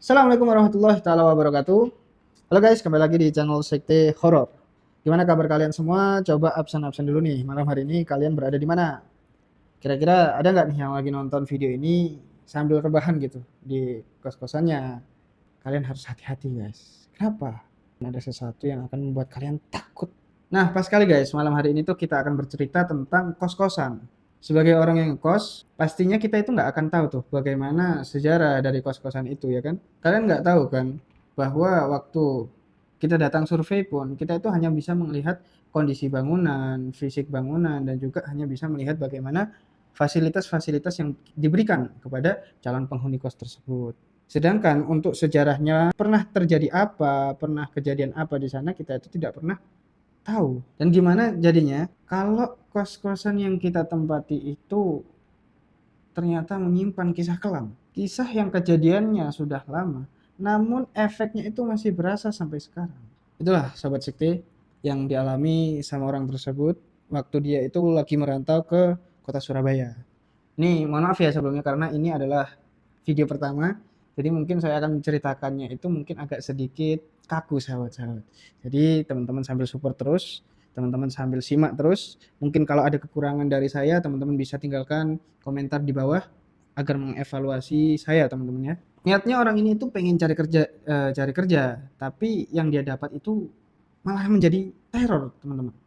Assalamualaikum warahmatullahi taala wabarakatuh. Halo guys, kembali lagi di channel Sekte Horor. Gimana kabar kalian semua? Coba absen-absen dulu nih. Malam hari ini kalian berada di mana? Kira-kira ada nggak nih yang lagi nonton video ini sambil rebahan gitu di kos-kosannya? Kalian harus hati-hati guys. Kenapa? Ada sesuatu yang akan membuat kalian takut. Nah, pas kali guys, malam hari ini tuh kita akan bercerita tentang kos-kosan. Sebagai orang yang kos, pastinya kita itu nggak akan tahu tuh bagaimana sejarah dari kos-kosan itu ya kan. Kalian nggak tahu kan bahwa waktu kita datang survei pun kita itu hanya bisa melihat kondisi bangunan, fisik bangunan, dan juga hanya bisa melihat bagaimana fasilitas-fasilitas yang diberikan kepada calon penghuni kos tersebut. Sedangkan untuk sejarahnya pernah terjadi apa, pernah kejadian apa di sana kita itu tidak pernah tahu. Dan gimana jadinya kalau kos-kosan yang kita tempati itu ternyata menyimpan kisah kelam. Kisah yang kejadiannya sudah lama, namun efeknya itu masih berasa sampai sekarang. Itulah Sobat Sekti yang dialami sama orang tersebut waktu dia itu lagi merantau ke kota Surabaya. Nih, mohon maaf ya sebelumnya karena ini adalah video pertama. Jadi mungkin saya akan menceritakannya itu mungkin agak sedikit kaku sahabat-sahabat. Jadi teman-teman sambil support terus, teman-teman sambil simak terus. Mungkin kalau ada kekurangan dari saya, teman-teman bisa tinggalkan komentar di bawah agar mengevaluasi saya teman-teman ya. Niatnya orang ini itu pengen cari kerja, tapi yang dia dapat itu malah menjadi teror teman-teman.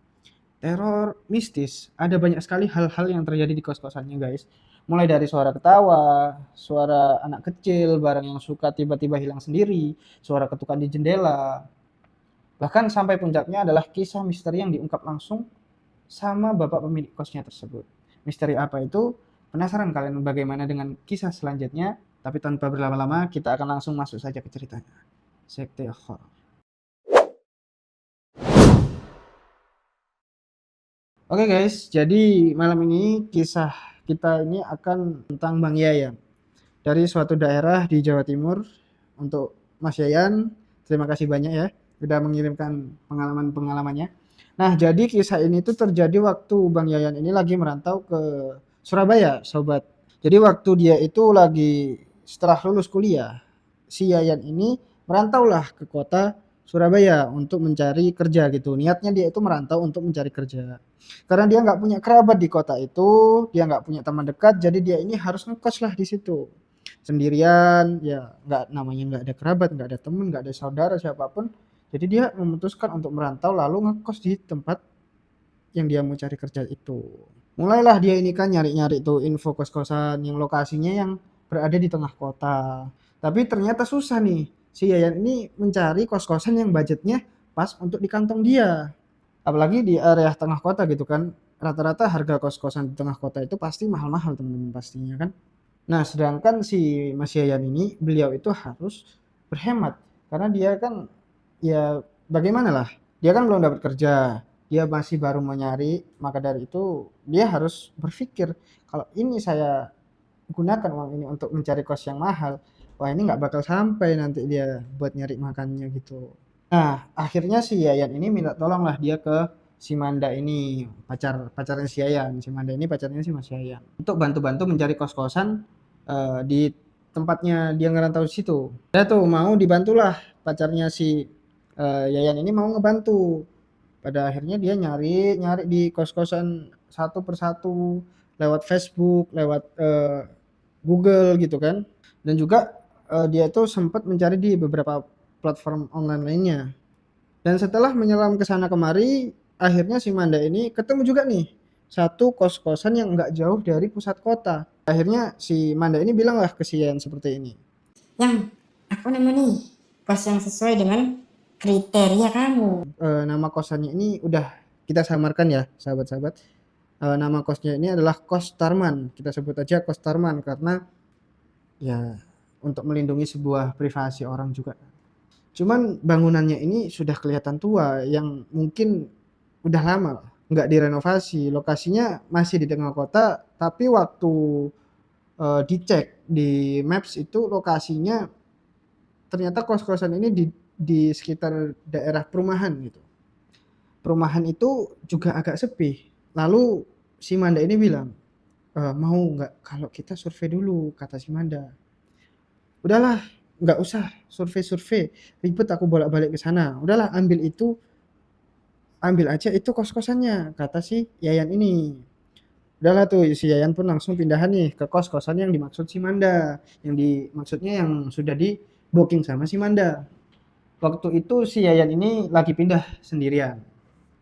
Teror mistis, ada banyak sekali hal-hal yang terjadi di kos-kosannya guys. Mulai dari suara ketawa, suara anak kecil, barang yang suka tiba-tiba hilang sendiri, suara ketukan di jendela. Bahkan sampai puncaknya adalah kisah misteri yang diungkap langsung sama bapak pemilik kosnya tersebut. Misteri apa itu? Penasaran kalian bagaimana dengan kisah selanjutnya? Tapi tanpa berlama-lama, kita akan langsung masuk saja ke ceritanya. Sekte horor. Oke guys, jadi malam ini kisah kita ini akan tentang Bang Yayan dari suatu daerah di Jawa Timur. Untuk Mas Yayan, terima kasih banyak ya sudah mengirimkan pengalaman-pengalamannya. Nah, jadi kisah ini tuh terjadi waktu Bang Yayan ini lagi merantau ke Surabaya, sobat. Jadi waktu dia itu lagi setelah lulus kuliah, si Yayan ini merantaulah ke kota Surabaya untuk mencari kerja gitu. Niatnya dia itu merantau untuk mencari kerja. Karena dia nggak punya kerabat di kota itu, dia nggak punya teman dekat, jadi dia ini harus ngekos lah di situ. Sendirian, ya nggak namanya nggak ada kerabat, nggak ada teman, nggak ada saudara siapapun. Jadi dia memutuskan untuk merantau lalu ngekos di tempat yang dia mau cari kerja itu. Mulailah dia ini kan nyari-nyari tuh info kos-kosan yang lokasinya yang berada di tengah kota. Tapi ternyata susah nih. Si Yayan ini mencari kos-kosan yang budgetnya pas untuk di kantong dia. Apalagi di area tengah kota gitu kan. Rata-rata harga kos-kosan di tengah kota itu pasti mahal-mahal teman-teman pastinya kan. Nah, sedangkan si Mas Yayan ini beliau itu harus berhemat karena dia kan ya bagaimana lah. Dia kan belum dapat kerja. Dia masih baru mau nyari, maka dari itu dia harus berpikir kalau ini saya gunakan uang ini untuk mencari kos yang mahal, wah ini nggak bakal sampai nanti dia buat nyari makannya gitu. Nah, akhirnya si Yayan ini minta tolong lah dia ke si Manda ini, pacarnya si Yayan. Si Manda ini pacarnya si Mas Yayan. Untuk bantu-bantu mencari kos-kosan di tempatnya dia ngerantau di situ. Dia tuh mau dibantulah pacarnya si Yayan ini mau ngebantu. Pada akhirnya dia nyari di kos-kosan satu persatu lewat Facebook, lewat Google gitu kan. Dan juga dia tuh sempat mencari di beberapa platform online lainnya. Dan setelah menyelam ke sana kemari, akhirnya si Manda ini ketemu juga nih satu kos-kosan yang nggak jauh dari pusat kota. Akhirnya si Manda ini bilang lah ke si Yan seperti ini. Yang aku nemu nih kos yang sesuai dengan kriteria kamu. Nama kosannya ini udah kita samarkan ya sahabat-sahabat. Nama kosnya ini adalah Kos Tarman. Kita sebut aja Kos Tarman karena ya untuk melindungi sebuah privasi orang juga. Cuman bangunannya ini sudah kelihatan tua yang mungkin udah lama nggak direnovasi. Lokasinya masih di tengah kota, tapi waktu dicek di Maps itu lokasinya ternyata kos-kosan ini di sekitar daerah perumahan gitu. Perumahan itu juga agak sepi. Lalu si Manda ini bilang, mau nggak kalau kita survei dulu, kata si Manda. Udahlah, nggak usah survei-survei, ribet aku bolak-balik ke sana. Udahlah ambil aja itu kos-kosannya, kata si Yayan ini. Udahlah tuh si Yayan pun langsung pindahan nih ke kos-kosan yang dimaksud si Manda, maksudnya yang sudah di booking sama si Manda. Waktu itu si Yayan ini lagi pindah sendirian.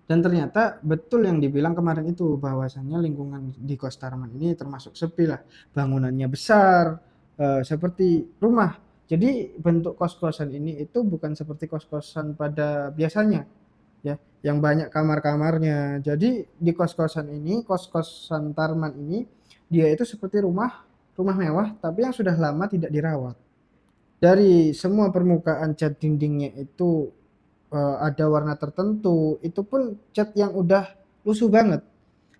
Dan ternyata betul yang dibilang kemarin itu, bahwasannya lingkungan di Kos Tarman ini termasuk sepi lah. Bangunannya besar, seperti rumah. Jadi bentuk kos-kosan ini itu bukan seperti kos-kosan pada biasanya, ya, yang banyak kamar-kamarnya. Jadi di kos-kosan ini, kos-kosan Tarman ini, dia itu seperti rumah, rumah mewah, tapi yang sudah lama tidak dirawat. Dari semua permukaan cat dindingnya itu ada warna tertentu, itu pun cat yang udah lusuh banget.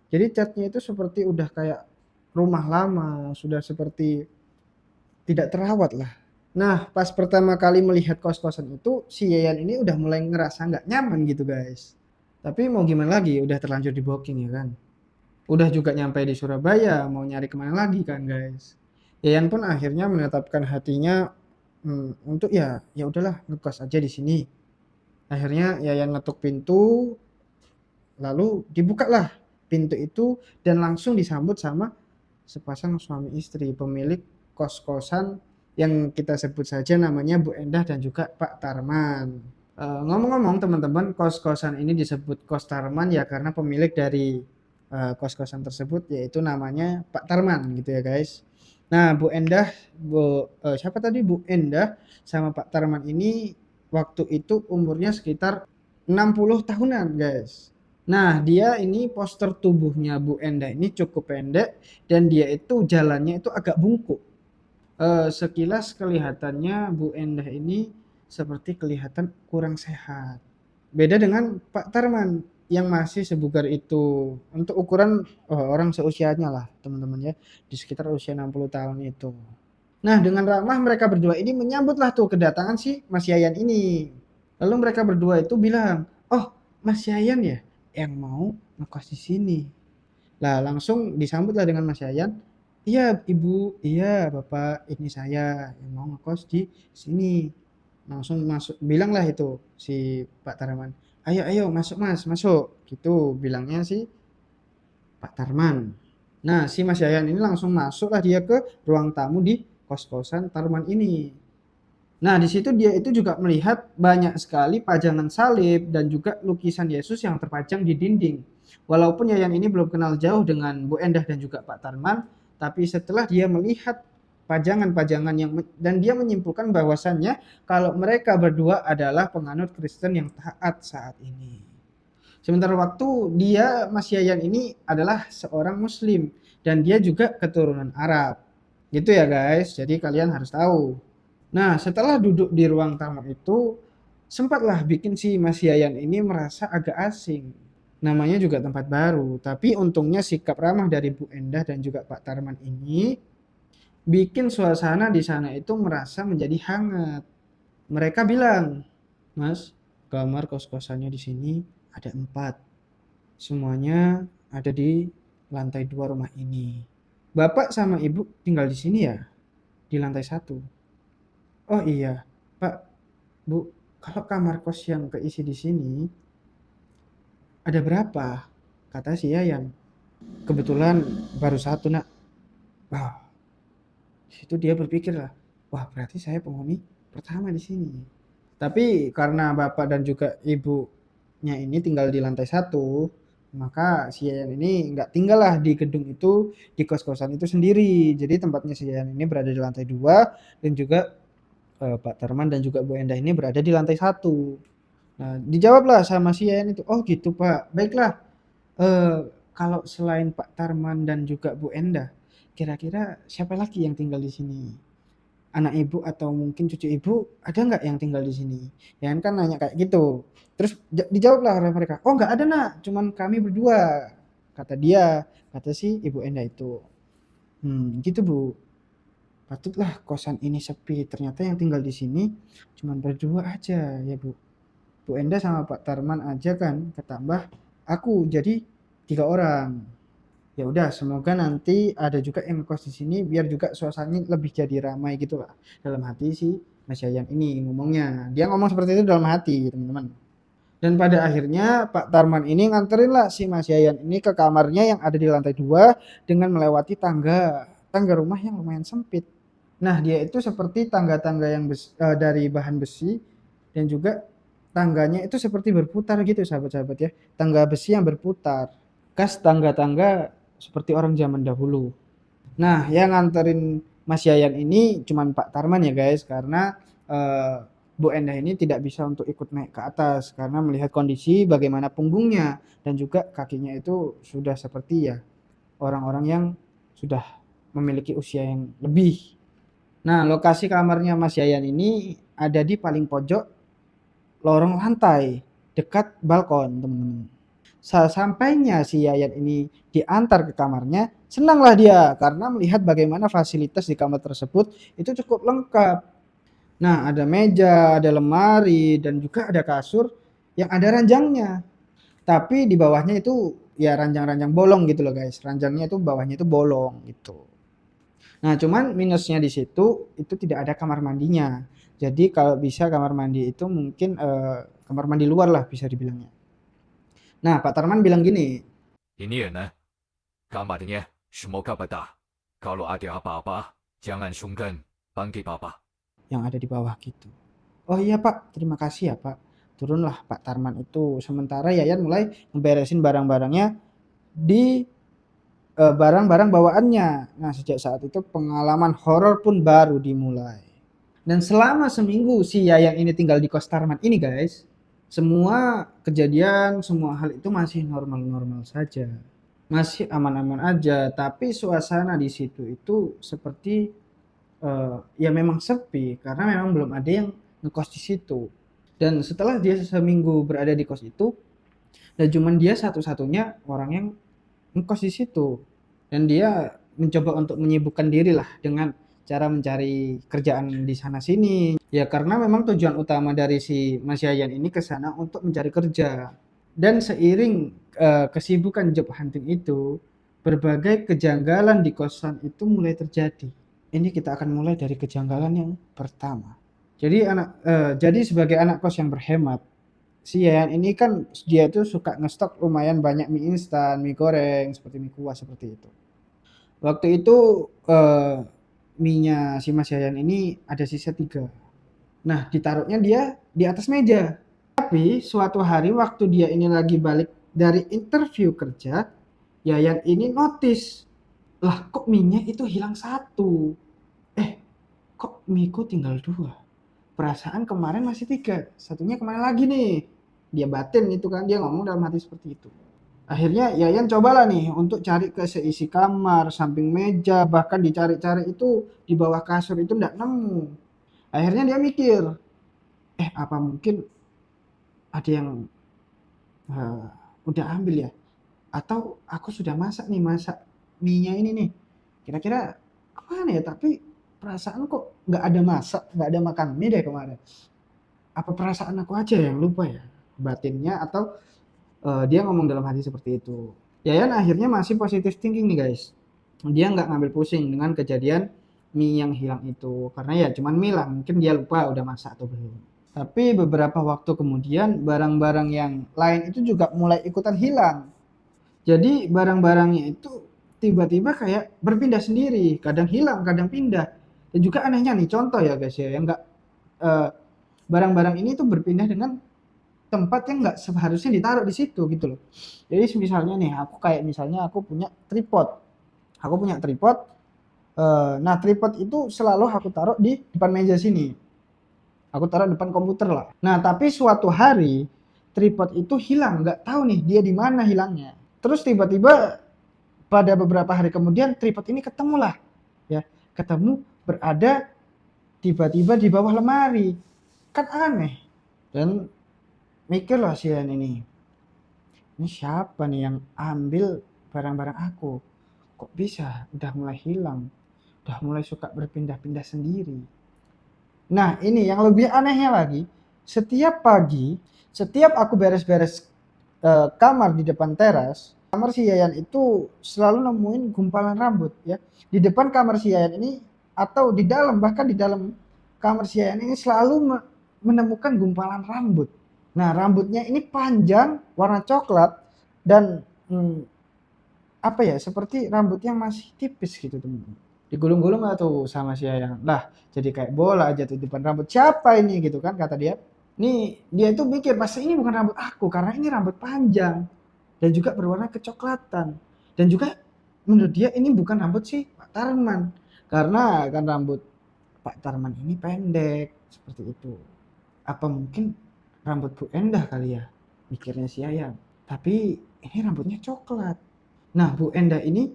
Jadi catnya itu seperti udah kayak rumah lama, sudah seperti tidak terawat lah. Nah, pas pertama kali melihat kos-kosan itu, si Yayan ini udah mulai ngerasa nggak nyaman gitu guys. Tapi mau gimana lagi, udah terlanjur di booking ya kan. Udah juga nyampe di Surabaya, mau nyari kemana lagi kan guys. Yayan pun akhirnya menetapkan hatinya untuk ya udahlah ngekos aja di sini. Akhirnya Yayan ngetuk pintu, lalu dibukalah pintu itu dan langsung disambut sama sepasang suami istri pemilik kos-kosan yang kita sebut saja namanya Bu Endah dan juga Pak Tarman. Ngomong-ngomong teman-teman, kos-kosan ini disebut Kos Tarman ya karena pemilik dari kos-kosan tersebut yaitu namanya Pak Tarman gitu ya guys. Nah, siapa tadi, Bu Endah sama Pak Tarman ini waktu itu umurnya sekitar 60 tahunan guys. Nah, dia ini poster tubuhnya Bu Endah ini cukup pendek dan dia itu jalannya itu agak bungkuk. Sekilas kelihatannya Bu Endah ini seperti kelihatan kurang sehat. Beda dengan Pak Tarman yang masih sebugar itu. Untuk ukuran orang seusianya lah, teman-teman ya, di sekitar usia 60 tahun itu. Nah, dengan ramah mereka berdua ini menyambutlah tuh kedatangan si Mas Yayan ini. Lalu mereka berdua itu bilang, "Oh, Mas Yayan ya yang mau ngekos di sini." Lah, langsung disambutlah dengan Mas Yayan, "Iya, Ibu, iya, Bapak, ini saya yang mau ngekos di sini." Langsung masuk, bilanglah itu si Pak Tarman, "Ayo, ayo, masuk Mas, masuk." Gitu bilangnya si Pak Tarman. Nah, si Mas Yayan ini langsung masuklah dia ke ruang tamu di kos-kosan Tarman ini. Nah, di situ dia itu juga melihat banyak sekali pajangan salib dan juga lukisan Yesus yang terpajang di dinding. Walaupun Yayan ini belum kenal jauh dengan Bu Endah dan juga Pak Tarman, tapi setelah dia melihat pajangan-pajangan dan dia menyimpulkan bahwasannya kalau mereka berdua adalah penganut Kristen yang taat saat ini. Sementara waktu dia, Mas Yayan ini adalah seorang Muslim dan dia juga keturunan Arab. Gitu ya guys, jadi kalian harus tahu. Nah, setelah duduk di ruang tamu itu, sempatlah bikin si Mas Yayan ini merasa agak asing. Namanya juga tempat baru, tapi untungnya sikap ramah dari Bu Endah dan juga Pak Tarman ini bikin suasana di sana itu merasa menjadi hangat. Mereka bilang, "Mas, kamar kos-kosannya di sini ada 4. Semuanya ada di lantai 2 rumah ini. Bapak sama Ibu tinggal di sini ya? Di lantai 1. Oh iya, Pak, Bu, kalau kamar kos yang keisi di sini ada berapa?" Kata si Yayan. "Kebetulan baru 1, Nak." Wah, di situ dia berpikir lah, wah berarti saya penghuni pertama di sini. Tapi karena bapak dan juga ibunya ini tinggal di lantai 1, maka si Yayan ini nggak tinggal lah di gedung itu, di kos-kosan itu sendiri. Jadi tempatnya si Yayan ini berada di lantai 2 dan juga Pak Tarman dan juga Bu Endah ini berada di lantai 1. Nah, dijawablah sama si Yayan itu, "Oh gitu Pak, baiklah. Eh, Kalau selain Pak Tarman dan juga Bu Endah, kira-kira siapa lagi yang tinggal di sini? Anak ibu atau mungkin cucu ibu ada nggak yang tinggal di sini?" Ya kan nanya kayak gitu. Terus dijawablah oleh mereka, "Oh nggak ada nak, cuman kami berdua," kata dia, kata si Ibu Endah itu. Gitu Bu. Patutlah kosan ini sepi. Ternyata yang tinggal di sini cuman berdua aja ya Bu. Bu Endah sama Pak Tarman aja kan, ketambah aku jadi 3 orang. Ya udah, semoga nanti ada juga yang kos di sini biar juga suasananya lebih jadi ramai gitu lah dalam hati si Mas Yayan ini ngomongnya. Dia ngomong seperti itu dalam hati, teman-teman. Dan pada akhirnya Pak Tarman ini nganterin lah si Mas Yayan ini ke kamarnya yang ada di lantai 2 dengan melewati tangga rumah yang lumayan sempit. Nah, dia itu seperti tangga-tangga yang dari bahan besi dan juga tangganya itu seperti berputar gitu sahabat-sahabat ya. Tangga besi yang berputar. Khas tangga-tangga seperti orang zaman dahulu. Nah, yang nganterin Mas Yayan ini cuman Pak Tarman ya guys, karena Bu Endah ini tidak bisa untuk ikut naik ke atas karena melihat kondisi bagaimana punggungnya dan juga kakinya itu sudah seperti ya orang-orang yang sudah memiliki usia yang lebih. Nah, lokasi kamarnya Mas Yayan ini ada di paling pojok lorong lantai dekat balkon, teman-teman. Sampainya si Yayan ini diantar ke kamarnya, senanglah dia karena melihat bagaimana fasilitas di kamar tersebut itu cukup lengkap. Nah, ada meja, ada lemari, dan juga ada kasur yang ada ranjangnya. Tapi di bawahnya itu ya ranjang-ranjang bolong gitu loh guys. Ranjangnya itu bawahnya itu bolong gitu. Nah, cuman minusnya di situ itu tidak ada kamar mandinya. Jadi kalau bisa kamar mandi itu mungkin kamar mandi luar lah bisa dibilangnya. Nah, Pak Tarman bilang gini, Ini ya nah, kamarnya semoga betah. Kalau ada apa-apa, jangan sungkan, panggil papa. yang ada di bawah gitu. Oh iya Pak, terima kasih ya Pak. Turunlah Pak Tarman itu. Sementara Yayan mulai memberesin barang-barangnya di barang-barang bawaannya. Nah, sejak saat itu pengalaman horor pun baru dimulai. Dan selama seminggu si Yayan ini tinggal di kos Tarman ini guys, semua kejadian, semua hal itu masih normal-normal saja. Masih aman-aman aja, tapi suasana di situ itu seperti ya memang sepi karena memang belum ada yang ngekos di situ. Dan setelah dia seminggu berada di kos itu, dan cuman dia satu-satunya orang yang ngekos di situ. Dan dia mencoba untuk menyibukkan diri lah dengan cara mencari kerjaan di sana sini. Ya karena memang tujuan utama dari si Mas Yayan ini ke sana untuk mencari kerja. Dan seiring kesibukan job hunting itu, berbagai kejanggalan di kosan itu mulai terjadi. Ini kita akan mulai dari kejanggalan yang pertama. Jadi sebagai anak kos yang berhemat, si Yayan ini kan dia itu suka ngestok lumayan banyak mie instan, mie goreng, seperti mie kuah seperti itu. Waktu itu mie-nya si Mas Yayan ini ada sisa 3. Nah, ditaruhnya dia di atas meja. Tapi suatu hari waktu dia ini lagi balik dari interview kerja, Yayan ini notice, lah kok mie-nya itu hilang 1. Kok mie-ku tinggal 2? Perasaan kemarin masih 3, satunya kemana lagi nih? Dia batin itu kan, dia ngomong dalam hati seperti itu. Akhirnya Yayan cobalah nih untuk cari ke seisi kamar, samping meja, bahkan dicari-cari itu di bawah kasur itu nggak nemu. Akhirnya dia mikir, apa mungkin ada yang udah ambil ya? Atau aku sudah masak mie-nya ini nih. Kira-kira kemana ya? Tapi perasaan kok nggak ada masak, nggak ada makan mie deh kemarin. Apa perasaan aku aja yang lupa ya? Batinnya atau dia ngomong dalam hati seperti itu. Yayan akhirnya masih positive thinking nih guys. Dia nggak ngambil pusing dengan kejadian mie yang hilang itu. Karena ya cuman mie lah, mungkin dia lupa udah masak atau belum. Tapi beberapa waktu kemudian barang-barang yang lain itu juga mulai ikutan hilang. Jadi barang-barangnya itu tiba-tiba kayak berpindah sendiri. Kadang hilang, kadang pindah. Dan juga anehnya nih, contoh ya guys ya, yang nggak barang-barang ini tuh berpindah dengan tempat yang nggak seharusnya ditaruh di situ gitu loh. Jadi misalnya nih, aku punya tripod. Nah tripod itu selalu aku taruh di depan meja sini. Aku taruh depan komputer lah. Nah tapi suatu hari tripod itu hilang, nggak tahu nih dia di mana hilangnya. Terus tiba-tiba pada beberapa hari kemudian tripod ini ketemu berada tiba-tiba di bawah lemari. Kan aneh. Dan mikirlah si Yayan ini siapa nih yang ambil barang-barang aku? Kok bisa udah mulai hilang, udah mulai suka berpindah-pindah sendiri. Nah ini yang lebih anehnya lagi, setiap pagi, setiap aku beres-beres kamar di depan teras, kamar si Yayan itu selalu nemuin gumpalan rambut ya. Di depan kamar si Yayan ini atau di dalam, bahkan di dalam kamar si Yayan ini selalu menemukan gumpalan rambut. Nah, rambutnya ini panjang, warna coklat, dan apa ya, seperti rambut yang masih tipis gitu teman-teman. Digulung-gulung lah tuh sama si Yayan. Lah, jadi kayak bola aja tuh di depan rambut. Siapa ini gitu kan kata dia. Nih, dia itu mikir pasti ini bukan rambut aku karena ini rambut panjang dan juga berwarna kecoklatan. Dan juga menurut dia ini bukan rambut si Pak Tarman karena kan rambut Pak Tarman ini pendek seperti itu. Apa mungkin rambut Bu Endah kali ya, mikirnya si Yayan. Tapi ini rambutnya coklat. Nah, Bu Endah ini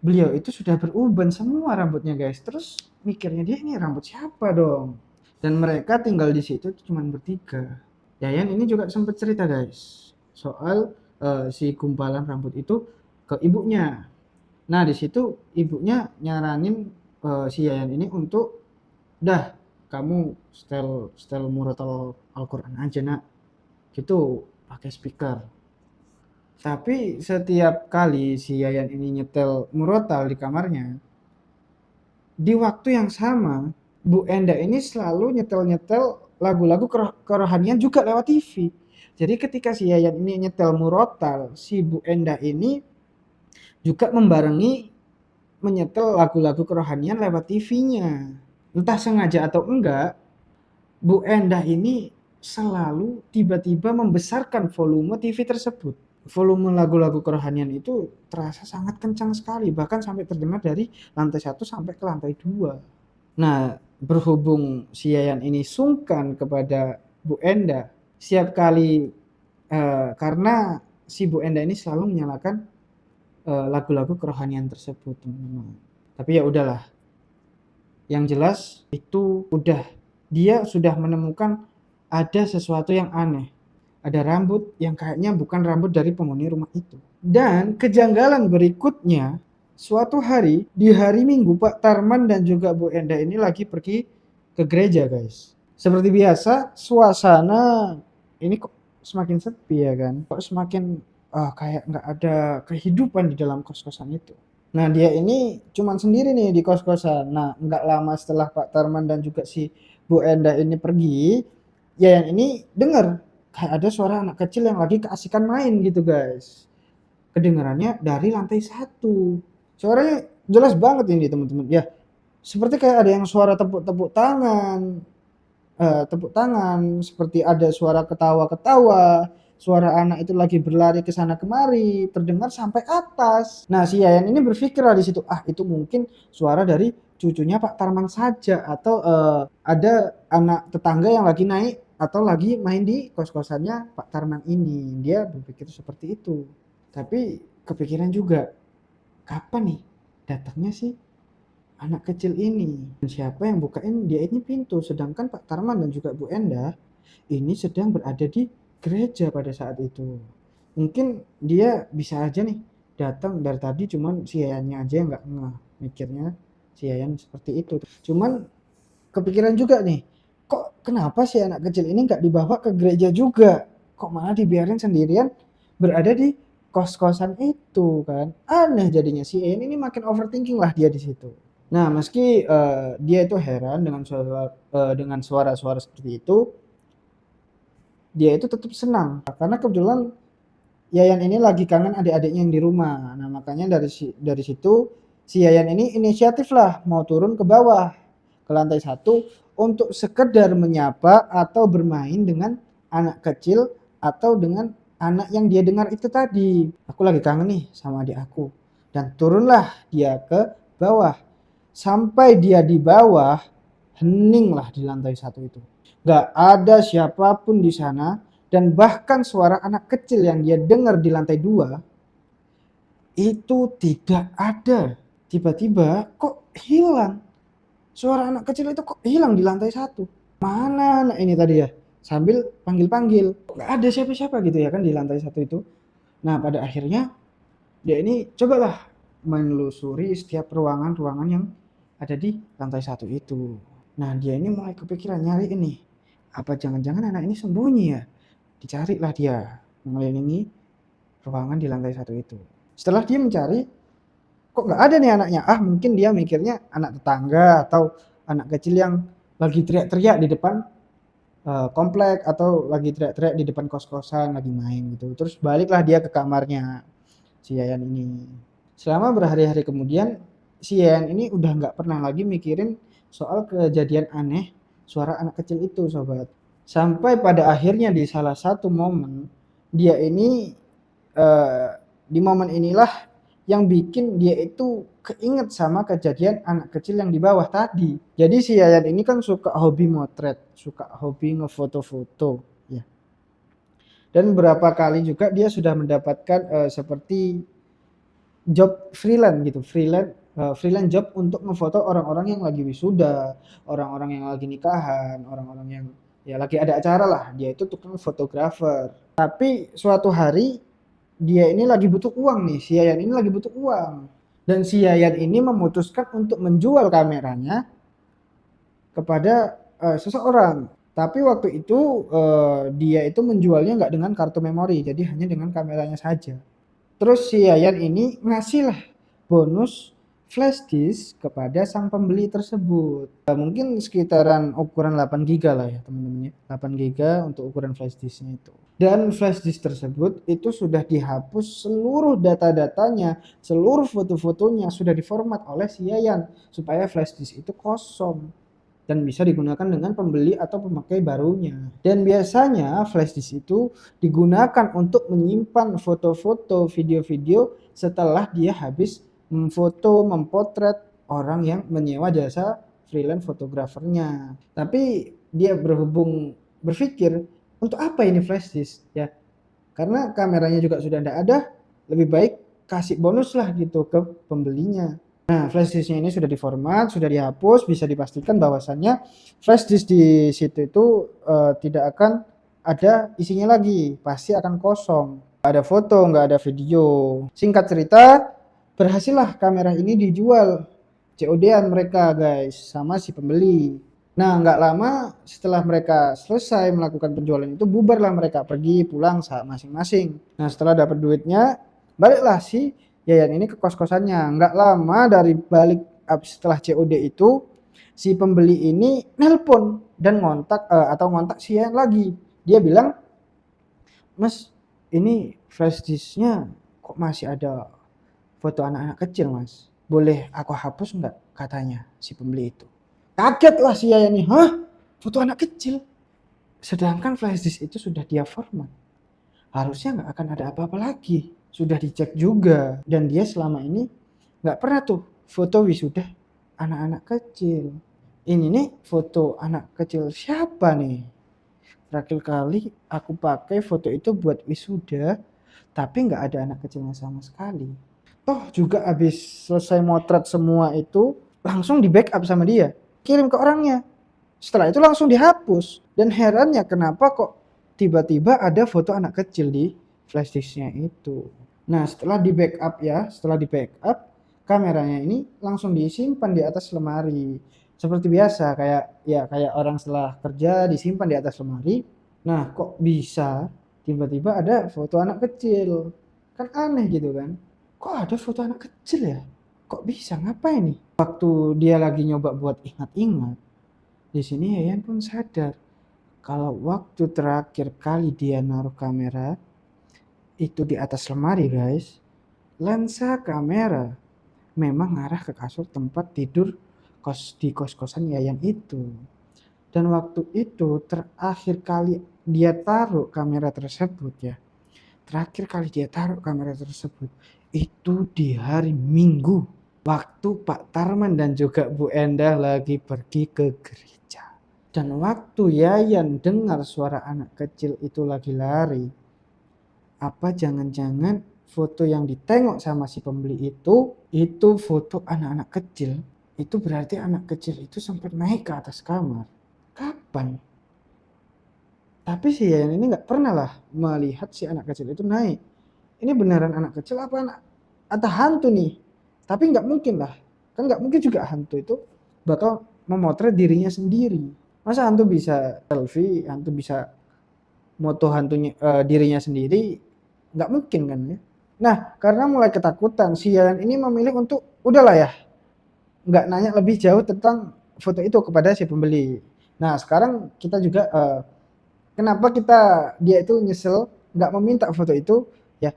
beliau itu sudah beruban semua rambutnya guys. Terus mikirnya dia ini rambut siapa dong? Dan mereka tinggal di situ cuma bertiga. Yayan ini juga sempat cerita guys soal si gumpalan rambut itu ke ibunya. Nah, di situ ibunya nyaranin si Yayan ini untuk dah kamu setel murotal Al-Quran aja nak, gitu pakai speaker. Tapi setiap kali si Yayan ini nyetel murotal di kamarnya, di waktu yang sama Bu Enda ini selalu nyetel lagu-lagu kerohanian juga lewat TV. Jadi ketika si Yayan ini nyetel murotal, si Bu Enda ini juga membarengi menyetel lagu-lagu kerohanian lewat TV-nya. Entah sengaja atau enggak, Bu Endah ini selalu tiba-tiba membesarkan volume TV tersebut. Volume lagu-lagu kerohanian itu terasa sangat kencang sekali, bahkan sampai terdengar dari lantai 1 sampai ke lantai 2. Nah, berhubung si Yayan ini sungkan kepada Bu Endah, setiap kali karena si Bu Endah ini selalu menyalakan lagu-lagu kerohanian tersebut, teman-teman. Tapi ya udahlah. Yang jelas itu dia sudah menemukan ada sesuatu yang aneh. Ada rambut yang kayaknya bukan rambut dari penghuni rumah itu. Dan kejanggalan berikutnya, suatu hari di hari Minggu Pak Tarman dan juga Bu Endah ini lagi pergi ke gereja guys. Seperti biasa suasana ini kok semakin sepi ya kan. Kok semakin kayak nggak ada kehidupan di dalam kos-kosan itu. Nah, dia ini cuman sendiri nih di kos-kosan. Nah, nggak lama setelah Pak Tarman dan juga si Bu Endah ini pergi, Yayan ini dengar kayak ada suara anak kecil yang lagi keasikan main gitu guys. Kedengarannya dari lantai 1. Suaranya jelas banget ini teman-teman. Ya, seperti kayak ada yang suara tepuk tangan, seperti ada suara ketawa-ketawa. Suara anak itu lagi berlari ke sana kemari, terdengar sampai atas. Nah, si Yayan ini berpikir lah di situ, itu mungkin suara dari cucunya Pak Tarman saja atau ada anak tetangga yang lagi naik atau lagi main di kos-kosannya Pak Tarman ini. Dia berpikir seperti itu. Tapi kepikiran juga, kapan nih datangnya sih anak kecil ini? Dan siapa yang bukain dia ini pintu? Sedangkan Pak Tarman dan juga Bu Endah ini sedang berada di gereja pada saat itu. Mungkin dia bisa aja nih datang dari tadi, cuman si Yayannya aja yang nggak ngeh, mikirnya si Yayan seperti itu. Cuman kepikiran juga nih, kok kenapa si anak kecil ini nggak dibawa ke gereja juga? Kok malah dibiarin sendirian berada di kos-kosan itu kan? Aneh jadinya, si Yayan ini makin overthinking lah dia di situ. Nah, meski dia itu heran dengan suara-suara seperti itu, dia itu tetap senang karena kebetulan Yayan ini lagi kangen adik-adiknya yang di rumah. Nah, makanya dari situ si Yayan ini inisiatif lah mau turun ke bawah ke lantai 1 untuk sekedar menyapa atau bermain dengan anak kecil atau dengan anak yang dia dengar itu tadi. Aku lagi kangen nih sama adik aku. Dan turunlah dia ke bawah. Sampai dia di bawah, heninglah di lantai 1 itu. Gak ada siapapun di sana, dan bahkan suara anak kecil yang dia dengar di lantai 2 itu tidak ada. Tiba-tiba kok hilang. Suara anak kecil itu kok hilang di lantai 1. Mana anak ini tadi ya? Sambil panggil-panggil. Gak ada siapa-siapa gitu ya kan di lantai 1 itu. Nah, pada akhirnya dia ini cobalah menelusuri setiap ruangan-ruangan yang ada di lantai 1 itu. Nah, dia ini mulai kepikiran nyari ini. Apa jangan-jangan anak ini sembunyi ya? Dicarilah dia mengelilingi ruangan di lantai 1 itu. Setelah dia mencari, kok nggak ada nih anaknya? Mungkin dia mikirnya anak tetangga atau anak kecil yang lagi teriak-teriak di depan komplek atau lagi teriak-teriak di depan kos-kosan lagi main gitu. Terus baliklah dia ke kamarnya si Yayan ini. Selama berhari-hari kemudian si Yayan ini udah nggak pernah lagi mikirin soal kejadian aneh suara anak kecil itu sobat. Sampai pada akhirnya di salah satu momen dia ini di momen inilah yang bikin dia itu keinget sama kejadian anak kecil yang di bawah tadi. Jadi si Yayan ini kan suka hobi motret, suka hobi ngefoto-foto ya. Dan beberapa kali juga dia sudah mendapatkan seperti job freelance gitu, freelance job untuk ngefoto orang-orang yang lagi wisuda, orang-orang yang lagi nikahan, orang-orang yang ya lagi ada acara lah. Dia itu tukang fotografer. Tapi suatu hari dia ini lagi butuh uang nih, si Yayan ini lagi butuh uang. Dan si Yayan ini memutuskan untuk menjual kameranya kepada seseorang. Tapi waktu itu dia itu menjualnya nggak dengan kartu memori, jadi hanya dengan kameranya saja. Terus si Yayan ini ngasih lah bonus flash disk kepada sang pembeli tersebut. Mungkin sekitaran ukuran 8 GB lah ya teman-teman ya. 8 GB untuk ukuran flash disknya itu. Dan flash disk tersebut itu sudah dihapus seluruh data-datanya, seluruh foto-fotonya sudah diformat oleh si Yayan supaya flash disk itu kosong dan bisa digunakan dengan pembeli atau pemakai barunya. Dan biasanya flash disk itu digunakan untuk menyimpan foto-foto, video-video setelah dia habis memfoto, mempotret orang yang menyewa jasa freelance fotografernya. Tapi dia berpikir untuk apa ini flash disk ya? Karena kameranya juga sudah tidak ada, lebih baik kasih bonus lah gitu ke pembelinya. Nah, flash disknya ini sudah diformat, sudah dihapus, bisa dipastikan bahwasannya flash disk di situ itu tidak akan ada isinya lagi, pasti akan kosong. Nggak ada foto, nggak ada video. Singkat cerita, berhasillah kamera ini dijual. COD-an mereka guys, sama si pembeli. Nah, nggak lama setelah mereka selesai melakukan penjualan itu, bubarlah mereka pergi pulang masing-masing. Nah, setelah dapat duitnya, baliklah si Yayan ini ke kos-kosannya. Nggak lama dari balik setelah COD itu, si pembeli ini nelpon dan ngontak si Yayan lagi. Dia bilang, "Mas, ini flash disknya kok masih ada foto anak-anak kecil, Mas. Boleh aku hapus nggak?" katanya si pembeli itu. Kagetlah si Yayan nih, "Hah? Foto anak kecil?" Sedangkan flash disk itu sudah dia format. Harusnya nggak akan ada apa-apa lagi. Sudah dicek juga. Dan dia selama ini nggak pernah tuh foto wisuda anak-anak kecil. Ini nih foto anak kecil siapa nih? Terakhir kali aku pakai foto itu buat wisuda, tapi nggak ada anak kecilnya sama sekali. Toh juga habis selesai motret semua itu, langsung di backup sama dia. Kirim ke orangnya. Setelah itu langsung dihapus. Dan herannya kenapa kok tiba-tiba ada foto anak kecil di flash disknya itu. Nah, setelah di backup, kameranya ini langsung disimpan di atas lemari. Seperti biasa, kayak orang setelah kerja disimpan di atas lemari. Nah, kok bisa tiba-tiba ada foto anak kecil? Kan aneh gitu kan. Kok ada foto anak kecil ya? Kok bisa? Ngapain nih? Waktu dia lagi nyoba buat ingat-ingat, di sini Yayan pun sadar kalau waktu terakhir kali dia naruh kamera itu di atas lemari guys, lensa kamera memang ngarah ke kasur tempat tidur di kos-kosan Yayan itu. Dan waktu itu terakhir kali dia taruh kamera tersebut ya, itu di hari Minggu, waktu Pak Tarman dan juga Bu Endah lagi pergi ke gereja. Dan waktu Yayan dengar suara anak kecil itu lagi lari, apa jangan-jangan foto yang ditengok sama si pembeli itu foto anak-anak kecil? Itu berarti anak kecil itu sempat naik ke atas kamar. Kapan? Tapi si Yayan ini nggak pernah lah melihat si anak kecil itu naik. Ini beneran anak kecil apa atau hantu nih? Tapi nggak mungkin lah. Kan nggak mungkin juga hantu itu bakal memotret dirinya sendiri. Masa hantu bisa selfie, hantu bisa moto dirinya sendiri? Nggak mungkin kan ya. Nah, karena mulai ketakutan, si Yayan ini memilih untuk udahlah ya, nggak nanya lebih jauh tentang foto itu kepada si pembeli. Nah sekarang kita juga kenapa dia itu nyesel nggak meminta foto itu ya,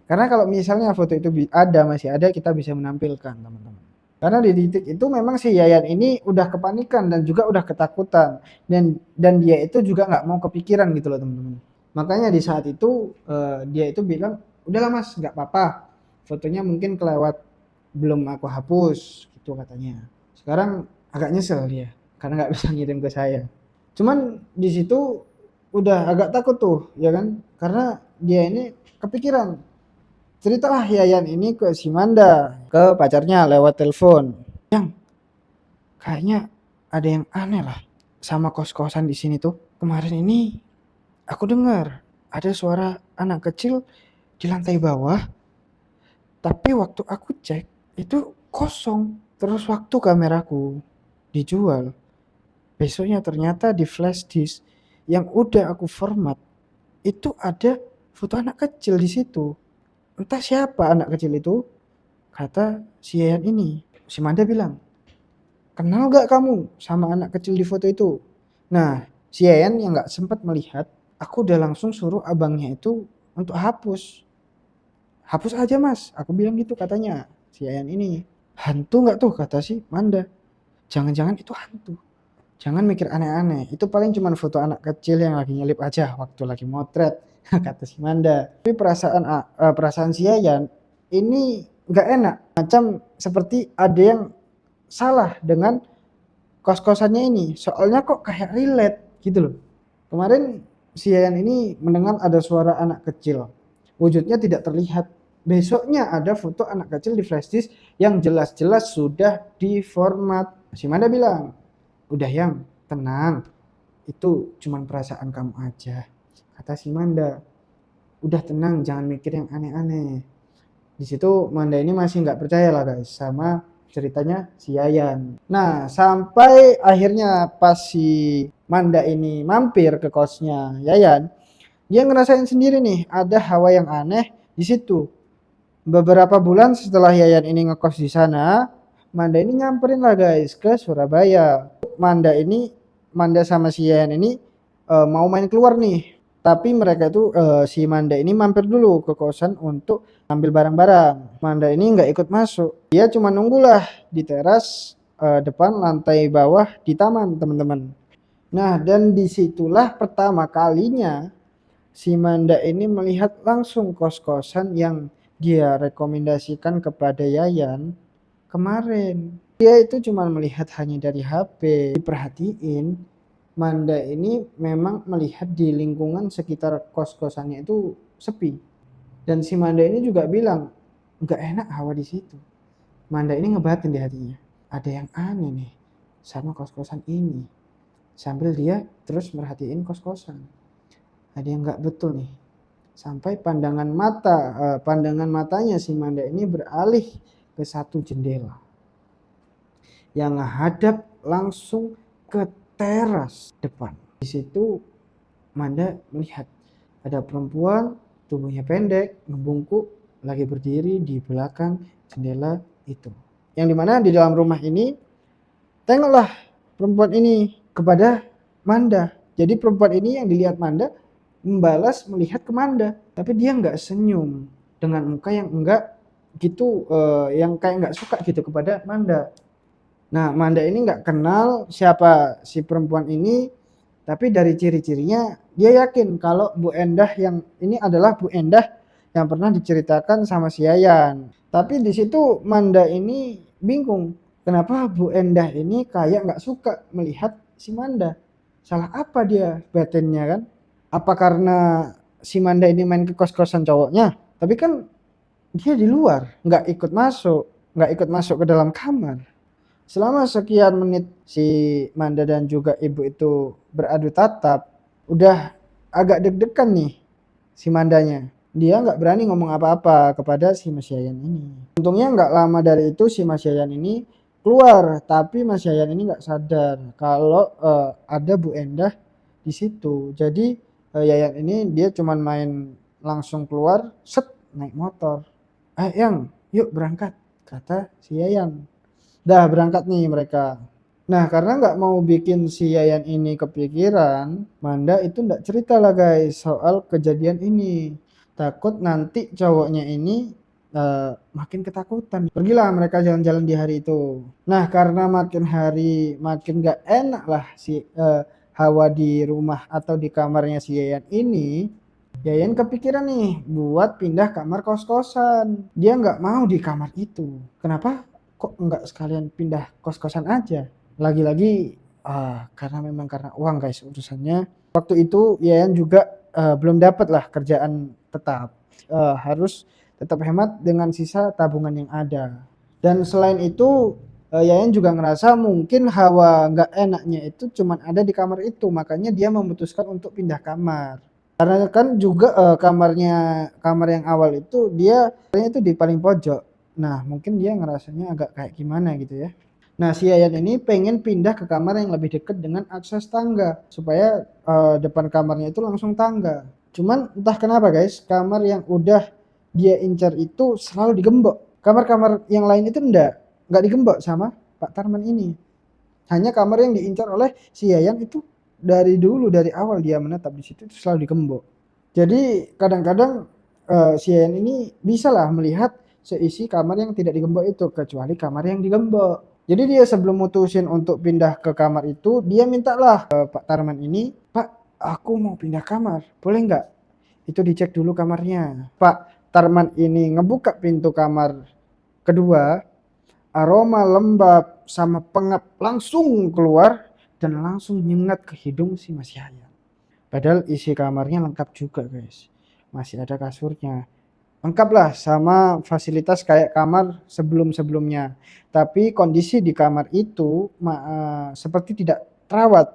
karena kalau misalnya foto itu masih ada, kita bisa menampilkan teman-teman. Karena di titik itu memang si Yayan ini udah kepanikan dan juga udah ketakutan, dan dia itu juga nggak mau kepikiran gitu loh teman-teman. Makanya di saat itu dia itu bilang, udahlah mas nggak apa-apa, fotonya mungkin kelewat, belum aku hapus gitu katanya. Sekarang agak nyesel dia karena nggak bisa ngirim ke saya. Cuman di situ udah agak takut tuh ya kan, karena dia ini kepikiran. Ceritalah Yayan ini ke si Manda, ke pacarnya lewat telepon. Yang kayaknya ada yang aneh lah sama kos-kosan di sini tuh. Kemarin ini aku dengar ada suara anak kecil di lantai bawah, tapi waktu aku cek itu kosong. Terus waktu kameraku dijual, besoknya ternyata di flash disk yang udah aku format itu ada foto anak kecil di situ. Entah siapa anak kecil itu, kata si Yayan ini. Si Manda bilang, kenal gak kamu sama anak kecil di foto itu? Nah, si Yayan yang gak sempat melihat, aku udah langsung suruh abangnya itu untuk hapus. Hapus aja mas, aku bilang gitu katanya si Yayan ini. Hantu gak tuh, kata si Manda. Jangan-jangan itu hantu. Jangan mikir aneh-aneh, itu paling cuma foto anak kecil yang lagi nyelip aja waktu lagi motret, kata si Manda. Tapi perasaan si Yayan ini nggak enak, macam seperti ada yang salah dengan kos-kosannya ini. Soalnya kok kayak relate gitu loh. Kemarin si Yayan ini mendengar ada suara anak kecil, wujudnya tidak terlihat. Besoknya ada foto anak kecil di flashdisk yang jelas-jelas sudah diformat. Si Manda bilang, udah yang tenang, itu cuman perasaan kamu aja, kata si Manda. Udah tenang, jangan mikir yang aneh-aneh. Di situ Manda ini masih nggak percaya lah guys sama ceritanya si Yayan. Nah sampai akhirnya pas si Manda ini mampir ke kosnya Yayan, dia ngerasain sendiri nih ada hawa yang aneh di situ. Beberapa bulan setelah Yayan ini ngekos di sana, Manda ini nyamperin lah guys ke Surabaya. Manda sama si Yayan ini mau main keluar nih. Tapi mereka itu si Manda ini mampir dulu ke kosan untuk ambil barang-barang. Manda ini nggak ikut masuk. Dia cuma nunggulah di teras depan lantai bawah di taman teman-teman. Nah dan disitulah pertama kalinya si Manda ini melihat langsung kos-kosan yang dia rekomendasikan kepada Yayan kemarin. Dia itu cuma melihat hanya dari HP. Diperhatiin, Manda ini memang melihat di lingkungan sekitar kos-kosannya itu sepi. Dan si Manda ini juga bilang, nggak enak hawa di situ. Manda ini ngebatin di hatinya, ada yang aneh nih sama kos-kosan ini. Sambil dia terus merhatiin kos-kosan. Ada yang nggak betul nih. Sampai pandangan matanya si Manda ini beralih ke satu jendela yang menghadap langsung ke teras depan. Di situ Manda melihat ada perempuan, tubuhnya pendek, ngebungkuk, lagi berdiri di belakang jendela itu. Yang dimana di dalam rumah ini, tengoklah perempuan ini kepada Manda. Jadi perempuan ini yang dilihat Manda membalas melihat ke Manda, tapi dia nggak senyum dengan muka yang enggak gitu, yang kayak nggak suka gitu kepada Manda. Nah, Manda ini nggak kenal siapa si perempuan ini, tapi dari ciri-cirinya dia yakin kalau Bu Endah yang ini adalah Bu Endah yang pernah diceritakan sama si Yayan. Tapi di situ Manda ini bingung, kenapa Bu Endah ini kayak nggak suka melihat si Manda. Salah apa dia batinnya kan? Apa karena si Manda ini main ke kos-kosan cowoknya? Tapi kan dia di luar, nggak ikut masuk ke dalam kamar. Selama sekian menit si Manda dan juga ibu itu beradu tatap, udah agak deg-degan nih si Mandanya. Dia nggak berani ngomong apa-apa kepada si Mas Yayan ini. Untungnya nggak lama dari itu si Mas Yayan ini keluar, tapi Mas Yayan ini nggak sadar kalau ada Bu Endah di situ. Jadi Yayan ini dia cuman main langsung keluar, set naik motor. Yang, yuk berangkat, kata si Yayan. Dah berangkat nih mereka. Nah, karena nggak mau bikin si Yayan ini kepikiran, Manda itu nggak cerita lah guys soal kejadian ini. Takut nanti cowoknya ini makin ketakutan. Pergilah mereka jalan-jalan di hari itu. Nah, karena makin hari makin nggak enak lah si hawa di rumah atau di kamarnya si Yayan ini. Yayan kepikiran nih buat pindah kamar kos-kosan. Dia nggak mau di kamar itu. Kenapa? Kok nggak sekalian pindah kos-kosan aja? Lagi-lagi karena memang karena uang guys urusannya. Waktu itu Yayan juga belum dapat lah kerjaan tetap. Harus tetap hemat dengan sisa tabungan yang ada. Dan selain itu Yayan juga ngerasa mungkin hawa nggak enaknya itu cuman ada di kamar itu. Makanya dia memutuskan untuk pindah kamar. Karena kan juga kamar yang awal itu dia itu di paling pojok. Nah, mungkin dia ngerasanya agak kayak gimana gitu ya. Nah, si Yayan ini pengen pindah ke kamar yang lebih dekat dengan akses tangga supaya depan kamarnya itu langsung tangga. Cuman entah kenapa guys, kamar yang udah dia incar itu selalu digembok. Kamar-kamar yang lain itu enggak digembok sama Pak Tarman ini. Hanya kamar yang diincar oleh si Yayan itu dari dulu dari awal dia menetap di situ itu selalu digembok. Jadi kadang-kadang si Yayan ini bisalah melihat seisi kamar yang tidak digembok itu kecuali kamar yang digembok. Jadi dia sebelum mutusin untuk pindah ke kamar itu, dia mintalah Pak Tarman ini, Pak, aku mau pindah kamar, boleh nggak? Itu dicek dulu kamarnya. Pak Tarman ini ngebuka pintu kamar kedua, aroma lembab sama pengap langsung keluar dan langsung nyengat ke hidung si Mas Yahya. Padahal isi kamarnya lengkap juga guys. Masih ada kasurnya. Lengkap lah sama fasilitas kayak kamar sebelum-sebelumnya. Tapi kondisi di kamar itu seperti tidak terawat.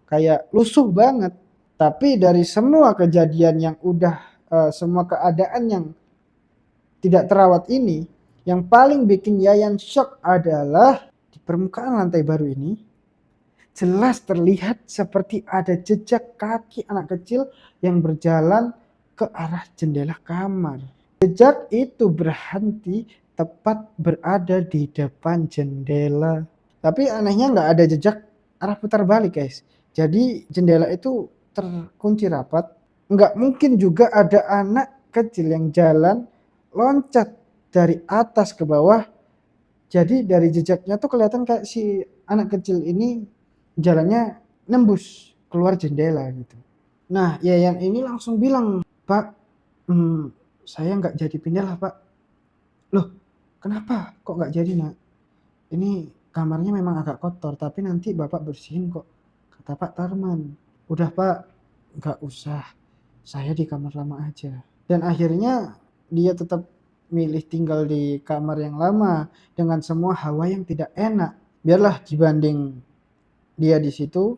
Kayak lusuh banget. Tapi dari semua kejadian yang udah semua keadaan yang tidak terawat ini, yang paling bikin Yayan shock adalah di permukaan lantai baru ini jelas terlihat seperti ada jejak kaki anak kecil yang berjalan ke arah jendela kamar. Jejak itu berhenti tepat berada di depan jendela. Tapi anehnya nggak ada jejak arah putar balik guys. Jadi jendela itu terkunci rapat. Nggak mungkin juga ada anak kecil yang jalan loncat dari atas ke bawah. Jadi dari jejaknya tuh kelihatan kayak si anak kecil ini jalannya nembus keluar jendela gitu. Nah, Yayan ini langsung bilang, Pak, saya nggak jadi pindah lah Pak. Loh, kenapa kok nggak jadi nak? Ini kamarnya memang agak kotor, tapi nanti Bapak bersihin kok. Kata Pak Tarman. Udah Pak, nggak usah. Saya di kamar lama aja. Dan akhirnya dia tetap milih tinggal di kamar yang lama dengan semua hawa yang tidak enak. Biarlah dibanding dia di situ.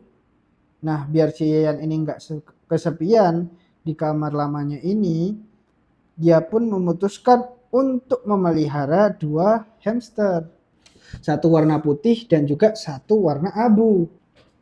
Nah, biar si Yayan ini nggak kesepian di kamar lamanya ini, dia pun memutuskan untuk memelihara 2 hamster. Satu warna putih dan juga satu warna abu.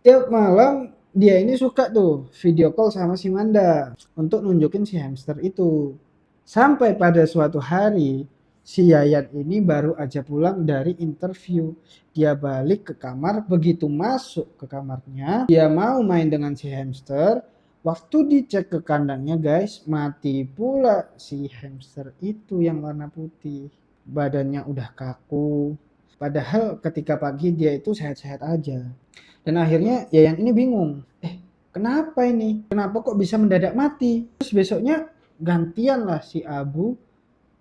Tiap malam dia ini suka tuh video call sama si Manda untuk nunjukin si hamster itu. Sampai pada suatu hari si Yayan ini baru aja pulang dari interview. Dia balik ke kamar, begitu masuk ke kamarnya, dia mau main dengan si hamster. Waktu dicek ke kandangnya guys, mati pula si hamster itu yang warna putih. Badannya udah kaku. Padahal ketika pagi dia itu sehat-sehat aja. Dan akhirnya Yayan ini bingung. Kenapa ini? Kenapa kok bisa mendadak mati? Terus besoknya gantian lah si Abu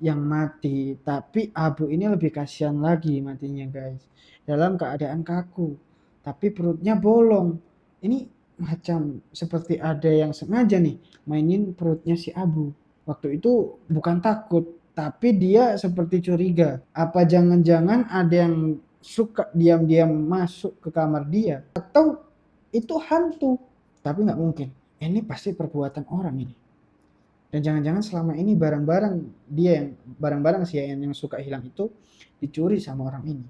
yang mati. Tapi Abu ini lebih kasihan lagi matinya guys. Dalam keadaan kaku. Tapi perutnya bolong. Ini macam seperti ada yang sengaja nih mainin perutnya si Abu. Waktu itu bukan takut. Tapi dia seperti curiga. Apa jangan-jangan ada yang suka diam-diam masuk ke kamar dia. Atau itu hantu. Tapi nggak mungkin. Ini pasti perbuatan orang ini. Dan jangan-jangan selama ini barang-barang si Yayan yang suka hilang itu dicuri sama orang ini.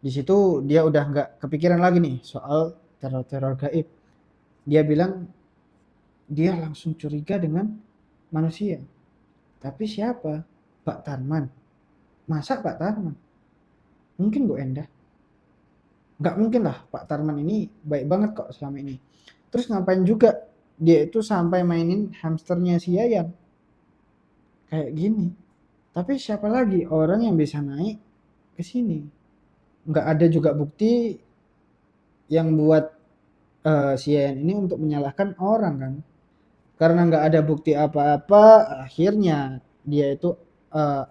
Di situ dia udah nggak kepikiran lagi nih soal teror-teror gaib. Dia bilang dia langsung curiga dengan manusia. Tapi siapa? Pak Tarman. Masa Pak Tarman? Mungkin Bu Endah. Nggak mungkin lah Pak Tarman ini baik banget kok selama ini. Terus ngapain juga dia itu sampai mainin hamsternya si Yayan kayak gini. Tapi siapa lagi orang yang bisa naik ke sini? Nggak ada juga bukti yang buat si Yayan ini untuk menyalahkan orang kan. Karena nggak ada bukti apa-apa, akhirnya dia itu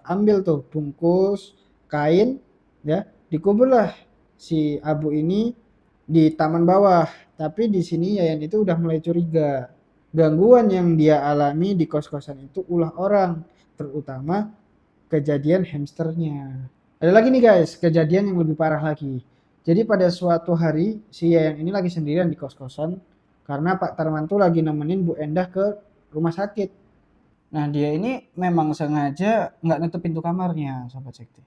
ambil tuh bungkus kain, ya, dikuburlah si Abu ini di taman bawah. Tapi di sini Yayan itu udah mulai curiga. Gangguan yang dia alami di kos-kosan itu ulah orang, terutama kejadian hamsternya. Ada lagi nih guys, kejadian yang lebih parah lagi. Jadi pada suatu hari si Yayan ini lagi sendirian di kos-kosan karena Pak Tarman tuh lagi nemenin Bu Endah ke rumah sakit. Nah dia ini memang sengaja nggak nutup pintu kamarnya, Sobat Sekti.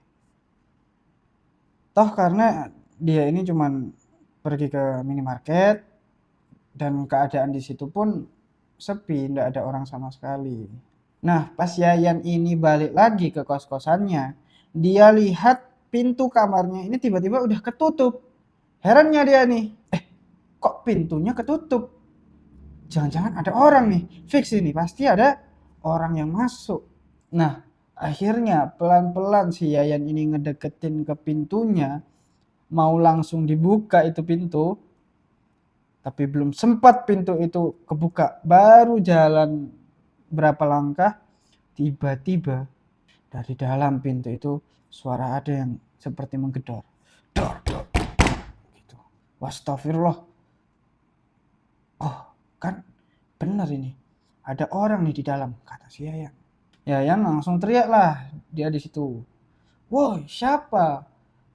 Toh karena dia ini cuman pergi ke minimarket dan keadaan di situ pun sepi, nggak ada orang sama sekali. Nah pas Yayan ini balik lagi ke kos-kosannya, dia lihat pintu kamarnya ini tiba-tiba udah ketutup. Herannya dia nih, kok pintunya ketutup? Jangan-jangan ada orang nih, fix ini pasti ada orang yang masuk. Nah akhirnya pelan-pelan si Yayan ini ngedeketin ke pintunya, mau langsung dibuka itu pintu, tapi belum sempat pintu itu kebuka, baru jalan berapa langkah, tiba-tiba dari dalam pintu itu suara ada yang seperti menggedor. Dor, dor, dor, gitu. Wastafirullah. Oh, kan bener ini. Ada orang nih di dalam, kata si Yayan. Yayan langsung teriak lah dia di situ. Woi, siapa?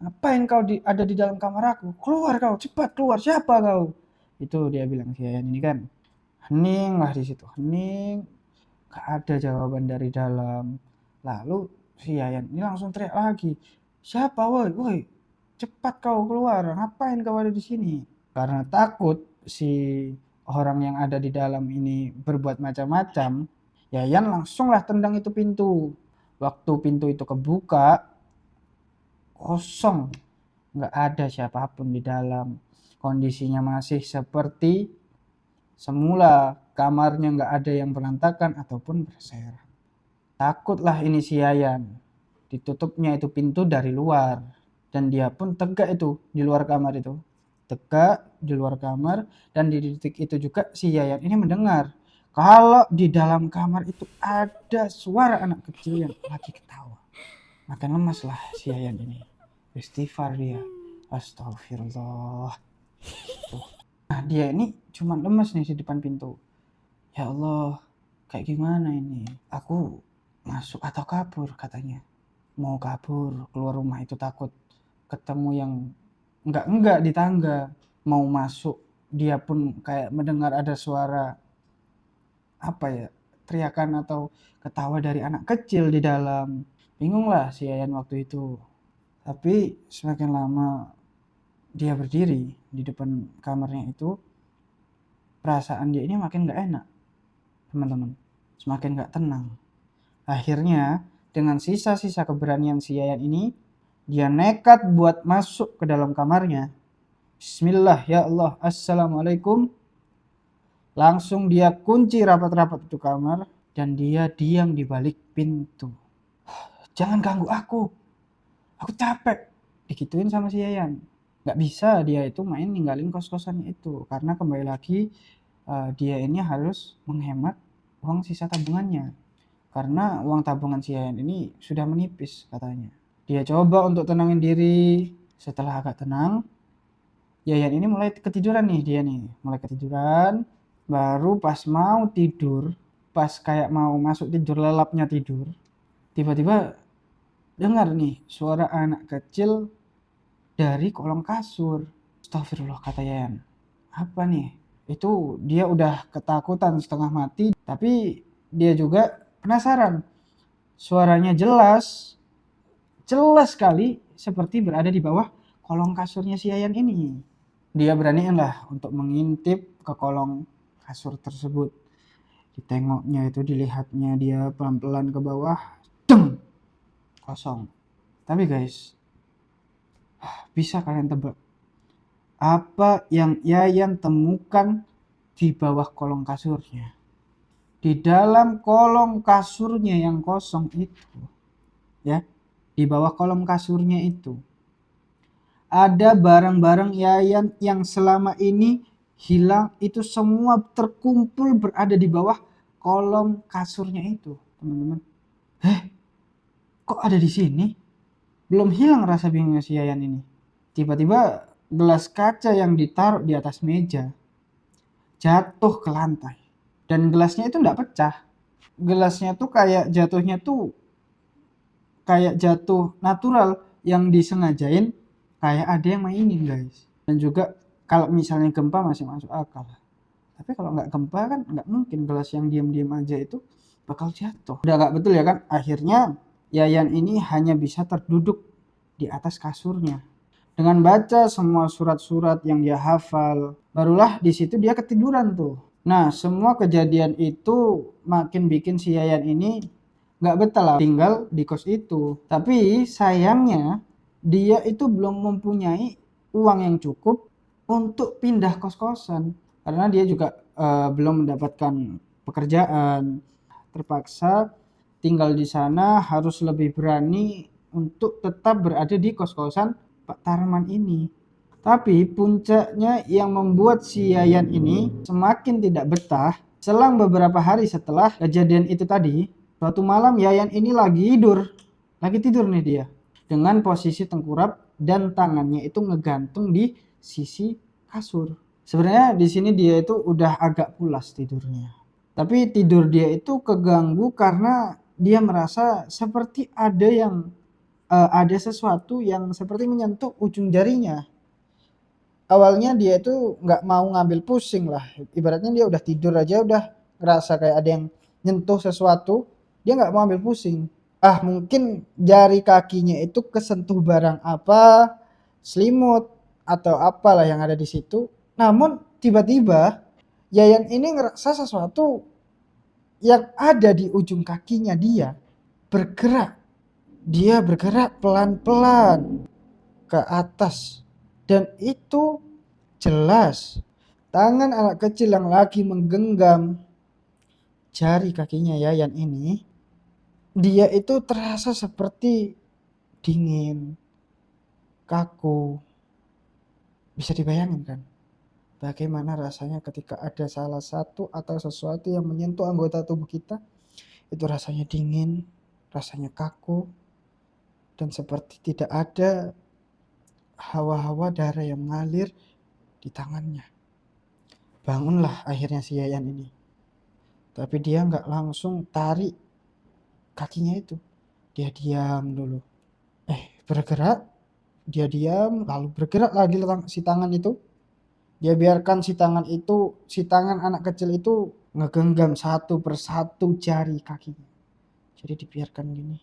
Ngapain kau ada di dalam kamar aku? Keluar kau, cepat keluar. Siapa kau? Itu dia bilang si Yayan ini kan. Hening lah di situ, hening. Gak ada jawaban dari dalam. Lalu si Yayan ini langsung teriak lagi. Siapa woi? Woi, cepat kau keluar. Ngapain kau ada di sini? Karena takut si orang yang ada di dalam ini berbuat macam-macam, Yayan langsunglah tendang itu pintu. Waktu pintu itu kebuka, kosong, nggak ada siapapun di dalam. Kondisinya masih seperti semula, kamarnya nggak ada yang berantakan ataupun berserakan. Takutlah ini si Yayan. Ditutupnya itu pintu dari luar. Dan dia pun tegak itu di luar kamar itu. Tegak di luar kamar. Dan di detik itu juga si Yayan ini mendengar kalau di dalam kamar itu ada suara anak kecil yang lagi ketawa. Makin lemaslah si Yayan ini. Istighfar dia. Astagfirullah. Tuh. Nah dia ini cuma lemas nih di depan pintu. Ya Allah, kayak gimana ini? Aku masuk atau kabur katanya. Mau kabur keluar rumah itu takut ketemu yang enggak di tangga. Mau masuk dia pun kayak mendengar ada suara apa ya, teriakan atau ketawa dari anak kecil di dalam. Bingung lah si Yayan waktu itu. Tapi semakin lama dia berdiri di depan kamarnya itu, perasaan dia ini makin gak enak, teman-teman. Semakin gak tenang. Akhirnya dengan sisa-sisa keberanian si Yayan ini, dia nekat buat masuk ke dalam kamarnya. Bismillah, ya Allah, assalamualaikum. Langsung dia kunci rapat-rapat itu kamar dan dia diam di balik pintu. Jangan ganggu aku capek, digituin sama si Yayan. Gak bisa dia itu main ninggalin kos-kosannya itu, karena kembali lagi dia ini harus menghemat uang sisa tabungannya. Karena uang tabungan si Yayan ini sudah menipis katanya. Dia coba untuk tenangin diri. Setelah agak tenang, Yayan ini mulai ketiduran nih dia nih. Mulai ketiduran. Baru pas mau tidur, pas kayak mau masuk tidur, lelapnya tidur, tiba-tiba dengar nih suara anak kecil dari kolong kasur. Astagfirullah, kata Yayan. Apa nih? Itu dia udah ketakutan setengah mati, tapi dia juga penasaran. Suaranya jelas sekali seperti berada di bawah kolong kasurnya si Yayan ini. Dia beraniin lah untuk mengintip ke kolong kasur tersebut. Ditengoknya itu, dilihatnya dia pelan-pelan ke bawah, deng, kosong. Tapi guys, bisa kalian tebak apa yang Yayan temukan di bawah kolong kasurnya. Di dalam kolong kasurnya yang kosong itu, ya, di bawah kolong kasurnya itu ada barang-barang Yayan yang selama ini hilang, itu semua terkumpul berada di bawah kolong kasurnya itu, teman-teman. Kok ada di sini? Belum hilang rasa bingungnya si Yayan ini. Tiba-tiba gelas kaca yang ditaruh di atas meja jatuh ke lantai. Dan gelasnya itu enggak pecah. Gelasnya tuh kayak jatuhnya tuh kayak jatuh natural, yang disengajain, kayak ada yang mainin guys. Dan juga kalau misalnya gempa masih masuk akal. Tapi kalau nggak gempa kan nggak mungkin gelas yang diam-diam aja itu bakal jatuh. Udah nggak betul ya kan? Akhirnya Yayan ini hanya bisa terduduk di atas kasurnya dengan baca semua surat-surat yang dia hafal. Barulah di situ dia ketiduran tuh. Nah, semua kejadian itu makin bikin si Yayan ini nggak betah lah tinggal di kos itu. Tapi sayangnya dia itu belum mempunyai uang yang cukup untuk pindah kos-kosan. Karena dia juga belum mendapatkan pekerjaan. Terpaksa tinggal di sana, harus lebih berani untuk tetap berada di kos-kosan Pak Tarman ini. Tapi puncaknya yang membuat si Yayan ini semakin tidak betah, selang beberapa hari setelah kejadian itu tadi, suatu malam Yayan ini lagi tidur nih dia, dengan posisi tengkurap dan tangannya itu ngegantung di sisi kasur. Sebenarnya di sini dia itu udah agak pulas tidurnya. Tapi tidur dia itu keganggu karena dia merasa seperti ada sesuatu yang seperti menyentuh ujung jarinya. Awalnya dia itu nggak mau ngambil pusing lah. Ibaratnya dia udah tidur aja udah ngerasa kayak ada yang nyentuh sesuatu, dia nggak mau ambil pusing. Mungkin jari kakinya itu kesentuh barang apa, selimut atau apalah yang ada di situ. Namun tiba-tiba Yayan ini ngerasa sesuatu yang ada di ujung kakinya dia bergerak. Dia bergerak pelan-pelan ke atas. Dan itu jelas tangan anak kecil yang lagi menggenggam jari kakinya Yayan ini. Dia itu terasa seperti dingin, kaku. Bisa dibayangin kan? Bagaimana rasanya ketika ada salah satu atau sesuatu yang menyentuh anggota tubuh kita, itu rasanya dingin, rasanya kaku, dan seperti tidak ada hawa-hawa darah yang mengalir di tangannya. Bangunlah akhirnya si Yayan ini. Tapi dia nggak langsung tarik kakinya itu. Dia diam dulu. Bergerak. Dia diam, lalu bergerak lagi si tangan itu. Dia biarkan si tangan anak kecil itu ngegenggam satu persatu jari kakinya. Jadi dibiarkan gini.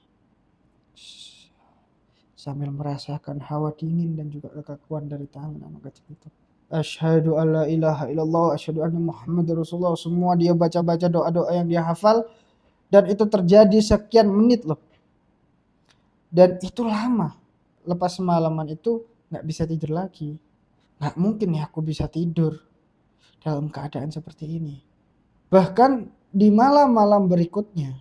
Sambil merasakan hawa dingin dan juga kekakuan dari tangan anak kecil itu. Asyhadu alla ilaha illallah, asyhadu anna Muhammadar Rasulullah. Semua dia baca-baca doa-doa yang dia hafal, dan itu terjadi sekian menit loh. Dan itu lama. Lepas semalaman itu nggak bisa tidur lagi. Nggak mungkin ya aku bisa tidur dalam keadaan seperti ini. Bahkan di malam-malam berikutnya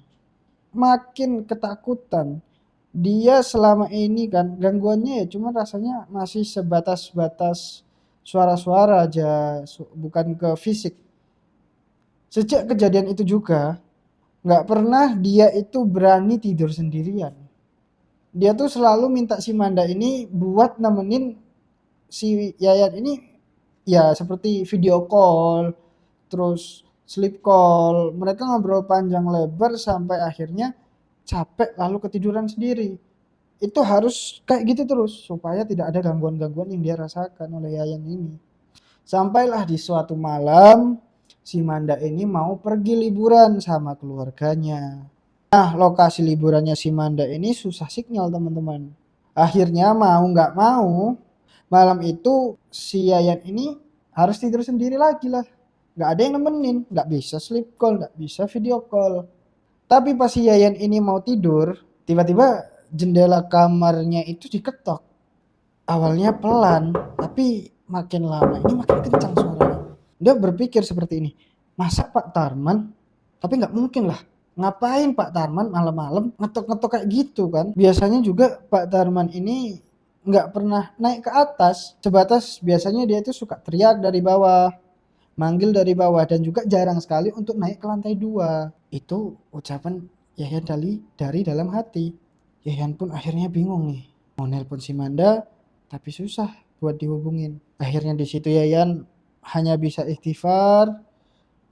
makin ketakutan. Dia selama ini kan gangguannya ya cuma rasanya masih sebatas suara-suara aja, bukan ke fisik. Sejak kejadian itu juga nggak pernah dia itu berani tidur sendirian. Dia tuh selalu minta si Manda ini buat nemenin si Yayan ini, ya seperti video call, terus sleep call. Mereka ngobrol panjang lebar sampai akhirnya capek lalu ketiduran sendiri. Itu harus kayak gitu terus supaya tidak ada gangguan-gangguan yang dia rasakan oleh Yayan ini. Sampailah di suatu malam si Manda ini mau pergi liburan sama keluarganya. Nah, lokasi liburannya si Manda ini susah sinyal teman-teman. Akhirnya mau nggak mau malam itu si Yayan ini harus tidur sendiri lagi lah. Nggak ada yang nemenin, nggak bisa sleep call, nggak bisa video call. Tapi pas si Yayan ini mau tidur, tiba-tiba jendela kamarnya itu diketok. Awalnya pelan, tapi makin lama ini makin kencang suaranya. Dia berpikir seperti ini, masa Pak Tarman, tapi nggak mungkin lah, ngapain Pak Tarman malam-malam ngetok-ngetok kayak gitu kan. Biasanya juga Pak Tarman ini nggak pernah naik ke atas, sebatas biasanya dia itu suka teriak dari bawah, manggil dari bawah, dan juga jarang sekali untuk naik ke lantai 2. Itu ucapan Yayan dari dalam hati. Yayan pun akhirnya bingung nih, mau nelpon si Manda tapi susah buat dihubungin. Akhirnya di situ Yayan hanya bisa istighfar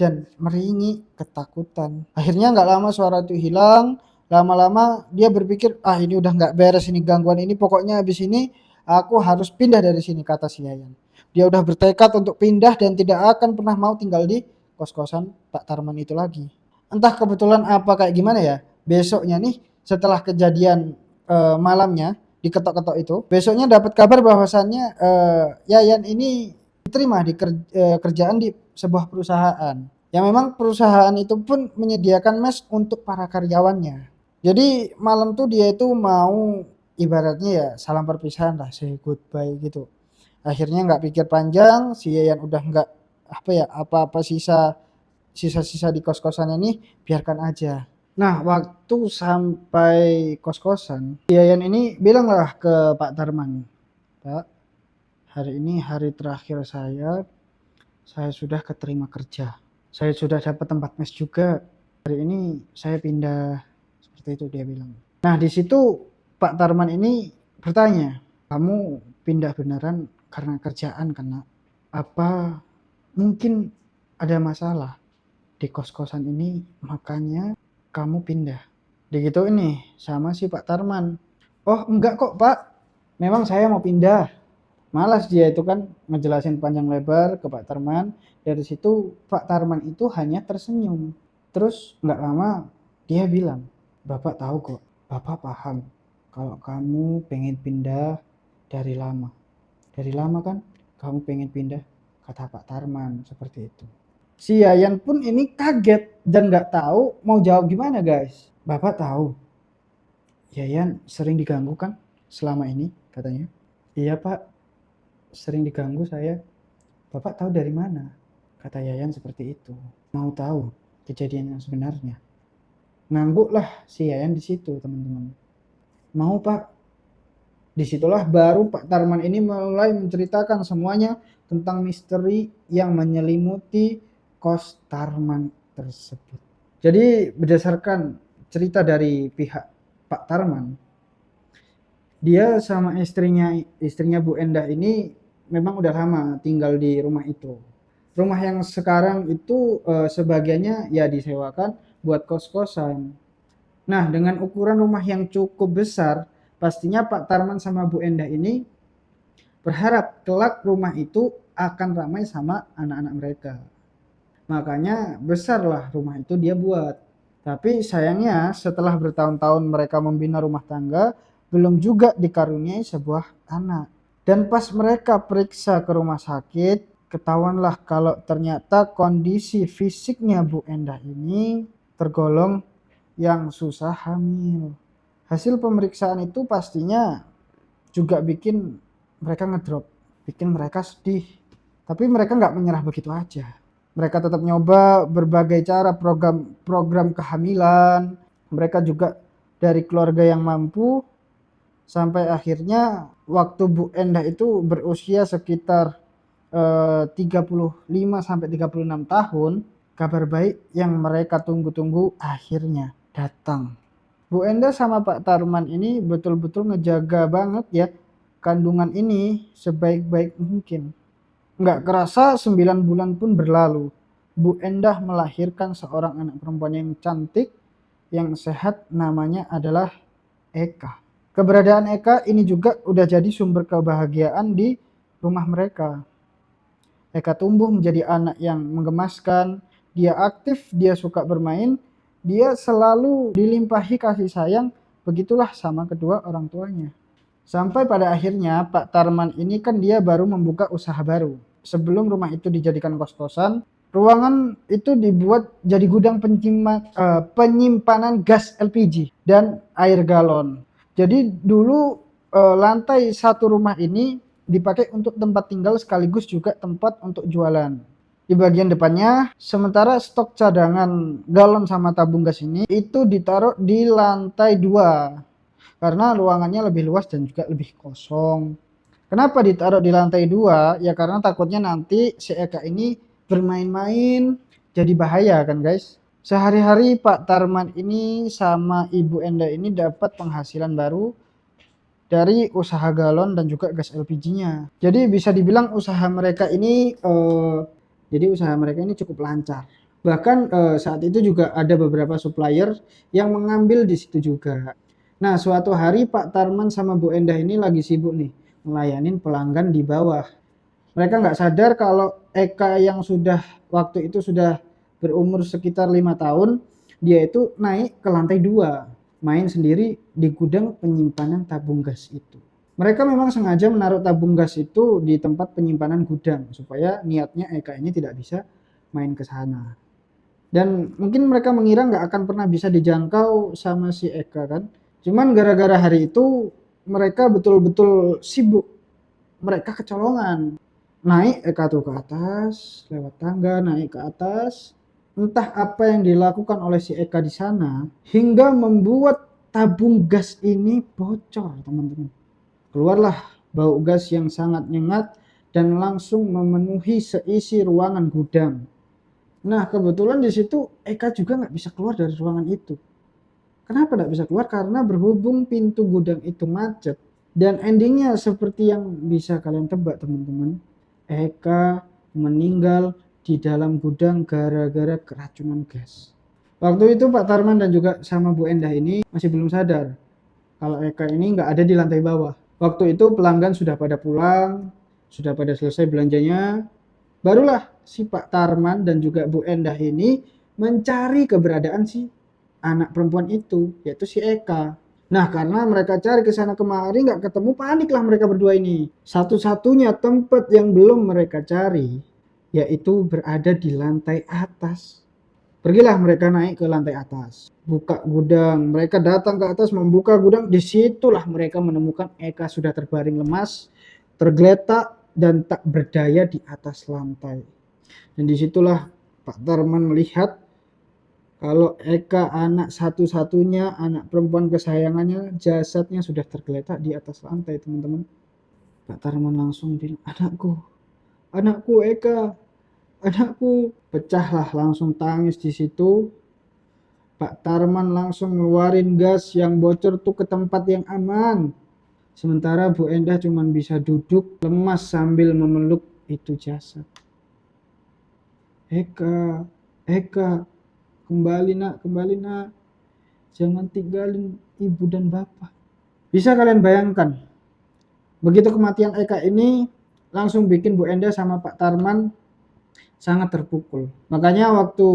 dan meringi ketakutan. Akhirnya nggak lama suara itu hilang. Lama-lama dia berpikir, ah ini udah nggak beres ini gangguan ini, pokoknya habis ini aku harus pindah dari sini, kata si Yayan. Dia udah bertekad untuk pindah dan tidak akan pernah mau tinggal di kos-kosan Pak Tarman itu lagi. Entah kebetulan apa kayak gimana ya, besoknya nih setelah kejadian malamnya diketok-ketok itu, besoknya dapat kabar bahwasannya Yayan ini diterima di kerjaan di sebuah perusahaan. Yang memang perusahaan itu pun menyediakan mes untuk para karyawannya. Jadi malam tuh dia itu mau ibaratnya ya salam perpisahan lah, say goodbye gitu. Akhirnya nggak pikir panjang, si Yayan udah nggak apa-apa sisa-sisa di kos-kosan ini biarkan aja. Nah, waktu sampai kos-kosan, Yayan ini bilanglah ke Pak Tarman, Pak, hari ini hari terakhir saya sudah keterima kerja. Saya sudah dapat tempat mes juga. Hari ini saya pindah. Seperti itu dia bilang. Nah, di situ Pak Tarman ini bertanya, kamu pindah beneran karena kerjaan kan, Nak? Apa mungkin ada masalah di kos-kosan ini makanya kamu pindah? Begitu ini sama si Pak Tarman. Oh, enggak kok, Pak. Memang saya mau pindah. Malas dia itu kan ngejelasin panjang lebar ke Pak Tarman. Dari situ Pak Tarman itu hanya tersenyum. Terus nggak lama dia bilang, Bapak tahu kok, Bapak paham kalau kamu pengen pindah dari lama. Dari lama kan kamu pengen pindah, kata Pak Tarman seperti itu. Si Yayan pun ini kaget dan nggak tahu mau jawab gimana guys. Bapak tahu Yayan sering diganggu kan selama ini, katanya. Iya Pak, sering diganggu saya. Bapak tahu dari mana? Kata Yayan seperti itu. Mau tahu kejadian yang sebenarnya? Ngangguklah si Yayan di situ, teman-teman. Mau Pak? Disitulah baru Pak Tarman ini mulai menceritakan semuanya tentang misteri yang menyelimuti kos Tarman tersebut. Jadi berdasarkan cerita dari pihak Pak Tarman, dia sama istrinya Bu Endah ini memang udah lama tinggal di rumah itu. Rumah yang sekarang itu sebagiannya ya disewakan buat kos-kosan. Nah, dengan ukuran rumah yang cukup besar, pastinya Pak Tarman sama Bu Endah ini berharap kelak rumah itu akan ramai sama anak-anak mereka. Makanya besarlah rumah itu dia buat. Tapi sayangnya setelah bertahun-tahun mereka membina rumah tangga, belum juga dikaruniai sebuah anak. Dan pas mereka periksa ke rumah sakit, ketahuanlah kalau ternyata kondisi fisiknya Bu Endah ini tergolong yang susah hamil. Hasil pemeriksaan itu pastinya juga bikin mereka ngedrop, bikin mereka sedih. Tapi mereka nggak menyerah begitu aja. Mereka tetap nyoba berbagai cara program kehamilan. Mereka juga dari keluarga yang mampu. Sampai akhirnya waktu Bu Endah itu berusia sekitar 35 sampai 36 tahun, kabar baik yang mereka tunggu-tunggu akhirnya datang. Bu Endah sama Pak Tarman ini betul-betul ngejaga banget ya kandungan ini sebaik-baik mungkin. Nggak kerasa 9 bulan pun berlalu. Bu Endah melahirkan seorang anak perempuan yang cantik, yang sehat, namanya adalah Eka. Keberadaan Eka ini juga udah jadi sumber kebahagiaan di rumah mereka. Eka tumbuh menjadi anak yang menggemaskan, dia aktif, dia suka bermain, dia selalu dilimpahi kasih sayang, begitulah sama kedua orang tuanya. Sampai pada akhirnya Pak Tarman ini kan dia baru membuka usaha baru. Sebelum rumah itu dijadikan kos-kosan, ruangan itu dibuat jadi gudang penyimpanan gas LPG dan air galon. Jadi dulu lantai satu rumah ini dipakai untuk tempat tinggal sekaligus juga tempat untuk jualan. Di bagian depannya, sementara stok cadangan galon sama tabung gas ini itu ditaruh di lantai 2 karena ruangannya lebih luas dan juga lebih kosong. Kenapa ditaruh di lantai 2? Ya karena takutnya nanti si Eka ini bermain-main jadi bahaya kan guys. Sehari-hari Pak Tarman ini sama Ibu Endah ini dapat penghasilan baru dari usaha galon dan juga gas LPG-nya. Jadi bisa dibilang usaha mereka ini cukup lancar. Bahkan saat itu juga ada beberapa supplier yang mengambil di situ juga. Nah, suatu hari Pak Tarman sama Bu Endah ini lagi sibuk nih melayanin pelanggan di bawah. Mereka nggak sadar kalau Eka yang waktu itu sudah berumur sekitar 5 tahun, dia itu naik ke lantai 2, main sendiri di gudang penyimpanan tabung gas itu. Mereka memang sengaja menaruh tabung gas itu di tempat penyimpanan gudang supaya niatnya Eka ini tidak bisa main ke sana. Dan mungkin mereka mengira nggak akan pernah bisa dijangkau sama si Eka kan. Cuman gara-gara hari itu mereka betul-betul sibuk. Mereka kecolongan. Naik Eka tuh ke atas, lewat tangga naik ke atas. Entah apa yang dilakukan oleh si Eka di sana hingga membuat tabung gas ini bocor, teman-teman. Keluarlah bau gas yang sangat nyengat dan langsung memenuhi seisi ruangan gudang. Nah, kebetulan di situ Eka juga nggak bisa keluar dari ruangan itu. Kenapa nggak bisa keluar? Karena berhubung pintu gudang itu macet. Dan endingnya seperti yang bisa kalian tebak, teman-teman. Eka meninggal di dalam gudang gara-gara keracunan gas. Waktu itu Pak Tarman dan juga sama Bu Endah ini masih belum sadar kalau Eka ini nggak ada di lantai bawah. Waktu itu pelanggan sudah pada pulang, sudah pada selesai belanjanya. Barulah si Pak Tarman dan juga Bu Endah ini mencari keberadaan si anak perempuan itu, yaitu si Eka. Nah, karena mereka cari ke sana kemari nggak ketemu, paniklah mereka berdua ini. Satu-satunya tempat yang belum mereka cari, yaitu berada di lantai atas. Pergilah mereka naik ke lantai atas, buka gudang. Mereka datang ke atas membuka gudang. Disitulah mereka menemukan Eka sudah terbaring lemas, tergeletak dan tak berdaya di atas lantai. Dan disitulah Pak Tarman melihat kalau Eka anak satu-satunya, anak perempuan kesayangannya, jasadnya sudah tergeletak di atas lantai, teman-teman. Pak Tarman langsung bilang, anakku Eka, anakku. Pecahlah langsung tangis di situ. Pak Tarman langsung ngeluarin gas yang bocor tuh ke tempat yang aman. Sementara Bu Endah cuma bisa duduk lemas sambil memeluk itu jasad. Eka, kembali nak. Jangan tinggalin ibu dan bapak. Bisa kalian bayangkan, begitu kematian Eka ini langsung bikin Bu Endah sama Pak Tarman sangat terpukul. Makanya waktu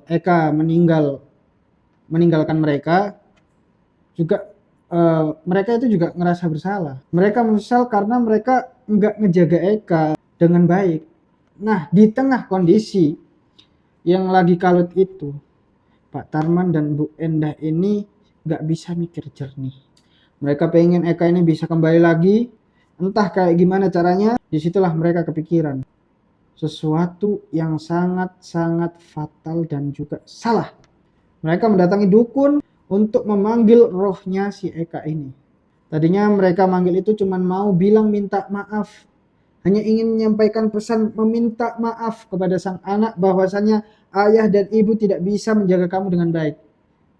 Eka meninggalkan mereka juga mereka itu juga ngerasa bersalah. Mereka menyesal karena mereka nggak ngejaga Eka dengan baik. Nah, di tengah kondisi yang lagi kalut itu, Pak Tarman dan Bu Endah ini nggak bisa mikir jernih. Mereka pengen Eka ini bisa kembali lagi, entah kayak gimana caranya. Disitulah mereka kepikiran sesuatu yang sangat-sangat fatal dan juga salah. Mereka mendatangi dukun untuk memanggil rohnya si Eka ini. Tadinya mereka manggil itu cuma mau bilang minta maaf. Hanya ingin menyampaikan pesan meminta maaf kepada sang anak bahwasanya ayah dan ibu tidak bisa menjaga kamu dengan baik.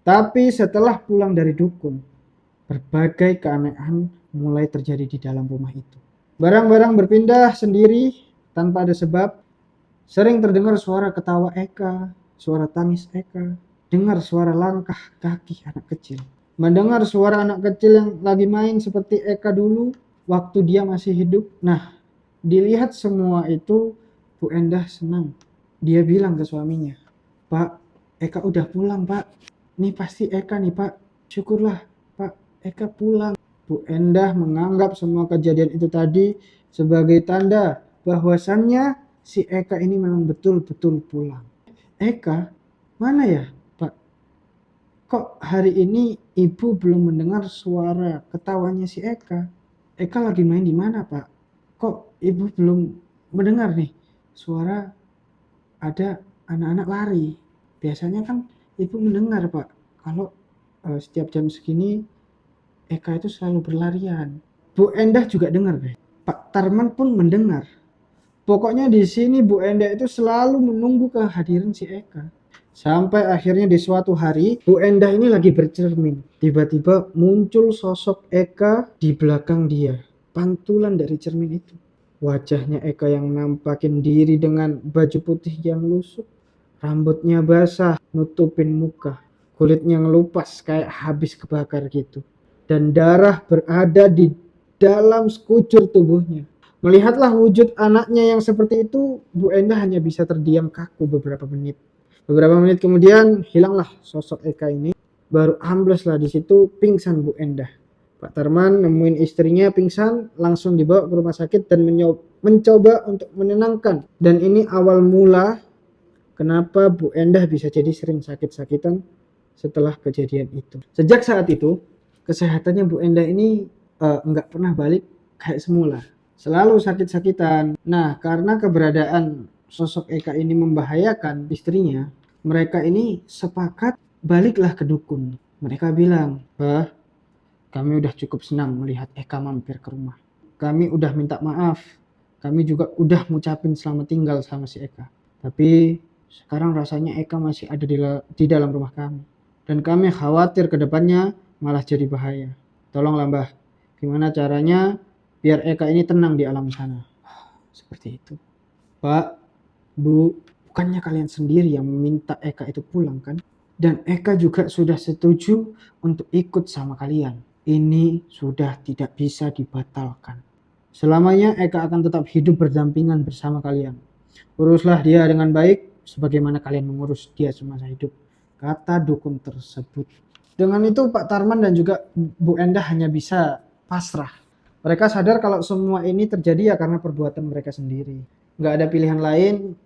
Tapi setelah pulang dari dukun, berbagai keanehan mulai terjadi di dalam rumah itu. Barang-barang berpindah sendiri tanpa ada sebab. Sering terdengar suara ketawa Eka, suara tangis Eka, dengar suara langkah kaki anak kecil. Mendengar suara anak kecil yang lagi main seperti Eka dulu waktu dia masih hidup. Nah, dilihat semua itu, Bu Endah senang. Dia bilang ke suaminya, "Pak, Eka udah pulang, Pak. Ini pasti Eka nih, Pak. Syukurlah, Pak, Eka pulang." Bu Endah menganggap semua kejadian itu tadi sebagai tanda bahwasannya si Eka ini memang betul-betul pulang. Eka, mana ya, Pak? Kok hari ini ibu belum mendengar suara ketawanya si Eka? Eka lagi main di mana, Pak? kok ibu belum mendengar nih suara ada anak-anak lari. Biasanya kan ibu mendengar Pak, kalau setiap jam segini Eka itu selalu berlarian. Bu Endah juga dengar deh. Pak Tarman pun mendengar. Pokoknya di sini Bu Endah itu selalu menunggu kehadiran si Eka. Sampai akhirnya di suatu hari Bu Endah ini lagi bercermin. Tiba-tiba muncul sosok Eka di belakang dia. Pantulan dari cermin itu. Wajahnya Eka yang nampakin diri dengan baju putih yang lusuh. Rambutnya basah, nutupin muka. Kulitnya ngelupas kayak habis kebakar gitu. Dan darah berada di dalam sekujur tubuhnya. Melihatlah wujud anaknya yang seperti itu, Bu Endah hanya bisa terdiam kaku beberapa menit. Beberapa menit kemudian hilanglah sosok Eka ini. Baru ambleslah di situ pingsan Bu Endah. Pak Tarman nemuin istrinya pingsan, langsung dibawa ke rumah sakit dan mencoba untuk menenangkan. Dan ini awal mula kenapa Bu Endah bisa jadi sering sakit-sakitan setelah kejadian itu. Sejak saat itu, kesehatannya Bu Endah ini nggak pernah balik kayak semula. Selalu sakit-sakitan. Nah, karena keberadaan sosok Eka ini membahayakan istrinya, mereka ini sepakat baliklah ke dukun. Mereka bilang, "Bah, kami udah cukup senang melihat Eka mampir ke rumah. Kami udah minta maaf. Kami juga udah ngucapin selamat tinggal sama si Eka. Tapi sekarang rasanya Eka masih ada di dalam rumah kami. Dan kami khawatir ke depannya malah jadi bahaya. Tolonglah Mbah, gimana caranya biar Eka ini tenang di alam sana." Seperti itu. Pak, Bu, bukannya kalian sendiri yang meminta Eka itu pulang kan? Dan Eka juga sudah setuju untuk ikut sama kalian. Ini sudah tidak bisa dibatalkan. Selamanya Eka akan tetap hidup berdampingan bersama kalian. Uruslah dia dengan baik sebagaimana kalian mengurus dia semasa hidup, kata dukun tersebut. Dengan itu Pak Tarman dan juga Bu Endah hanya bisa pasrah. Mereka sadar kalau semua ini terjadi ya karena perbuatan mereka sendiri. Nggak ada pilihan lain,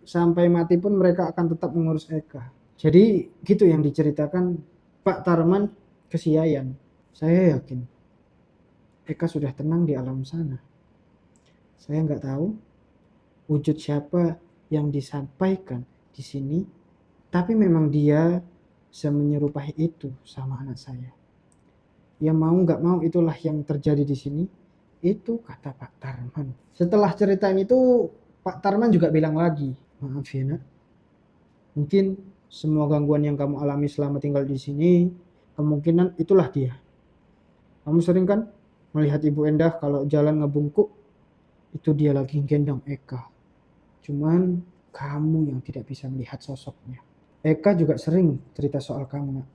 sampai mati pun mereka akan tetap mengurus Eka. Jadi gitu yang diceritakan Pak Tarman ke si Yayan. Saya yakin Eka sudah tenang di alam sana. Saya nggak tahu wujud siapa yang disampaikan di sini, tapi memang dia semenyerupai itu sama anak saya. Ya mau nggak mau itulah yang terjadi di sini. Itu kata Pak Tarman. Setelah ceritain itu Pak Tarman juga bilang lagi, "Maaf ya nak, mungkin semua gangguan yang kamu alami selama tinggal di sini kemungkinan itulah dia. Kamu sering kan melihat Ibu Endah kalau jalan ngebungkuk, itu dia lagi gendong Eka. Cuman kamu yang tidak bisa melihat sosoknya. Eka juga sering cerita soal kamu nak.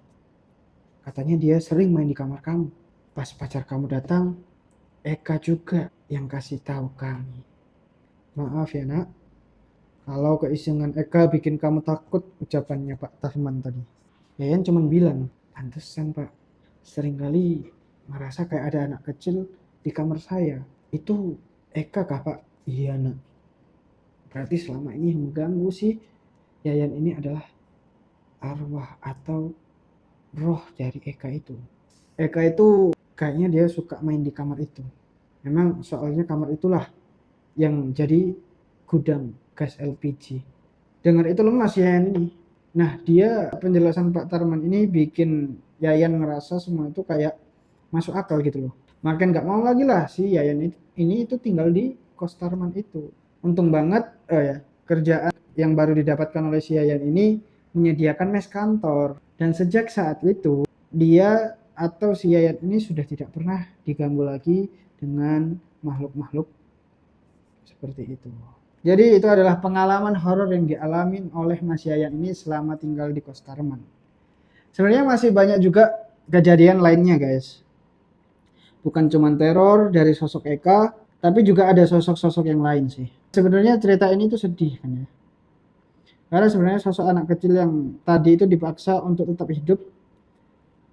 Katanya dia sering main di kamar kamu. Pas pacar kamu datang, Eka juga yang kasih tahu kami. Maaf ya nak, kalau keisengan Eka bikin kamu takut," ucapannya Pak Tarman tadi. Yayan cuma bilang, "Pantesan Pak, seringkali merasa kayak ada anak kecil di kamar saya. Itu Eka kah Pak?" "Iya nak." Berarti selama ini yang mengganggu si Yayan ini adalah arwah atau roh dari Eka itu. Eka itu kayaknya dia suka main di kamar itu. Memang soalnya kamar itulah yang jadi gudang gas LPG. Dengar itu lemas Yayan ini. Nah, dia penjelasan Pak Tarman ini bikin Yayan ngerasa semua itu kayak masuk akal gitu loh. Makin gak mau lagi lah si Yayan ini itu tinggal di kos Tarman itu. Untung banget kerjaan yang baru didapatkan oleh si Yayan ini menyediakan mes kantor. Dan sejak saat itu dia atau si Yayan ini sudah tidak pernah diganggu lagi dengan makhluk-makhluk seperti itu. Jadi itu adalah pengalaman horor yang dialami oleh Mas Yayan ini selama tinggal di kos Tarman. Sebenarnya masih banyak juga kejadian lainnya guys. Bukan cuma teror dari sosok Eka, tapi juga ada sosok-sosok yang lain sih. Sebenarnya cerita ini tuh sedih kan ya. Karena sebenarnya sosok anak kecil yang tadi itu dipaksa untuk tetap hidup,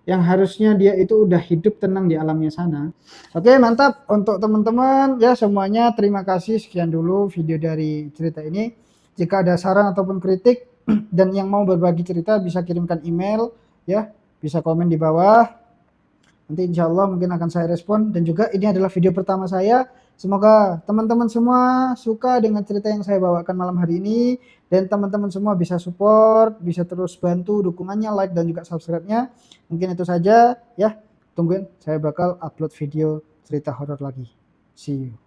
yang harusnya dia itu udah hidup tenang di alamnya sana. Oke, mantap untuk teman-teman ya semuanya. Terima kasih, sekian dulu video dari cerita ini. Jika ada saran ataupun kritik dan yang mau berbagi cerita bisa kirimkan email ya, bisa komen di bawah. Nanti insya Allah mungkin akan saya respon. Dan juga ini adalah video pertama saya Semoga teman-teman semua suka dengan cerita yang saya bawakan malam hari ini, dan teman-teman semua bisa support, bisa terus bantu dukungannya, like dan juga subscribe-nya. Mungkin itu saja ya. Tungguin, saya bakal upload video cerita horor lagi. See you.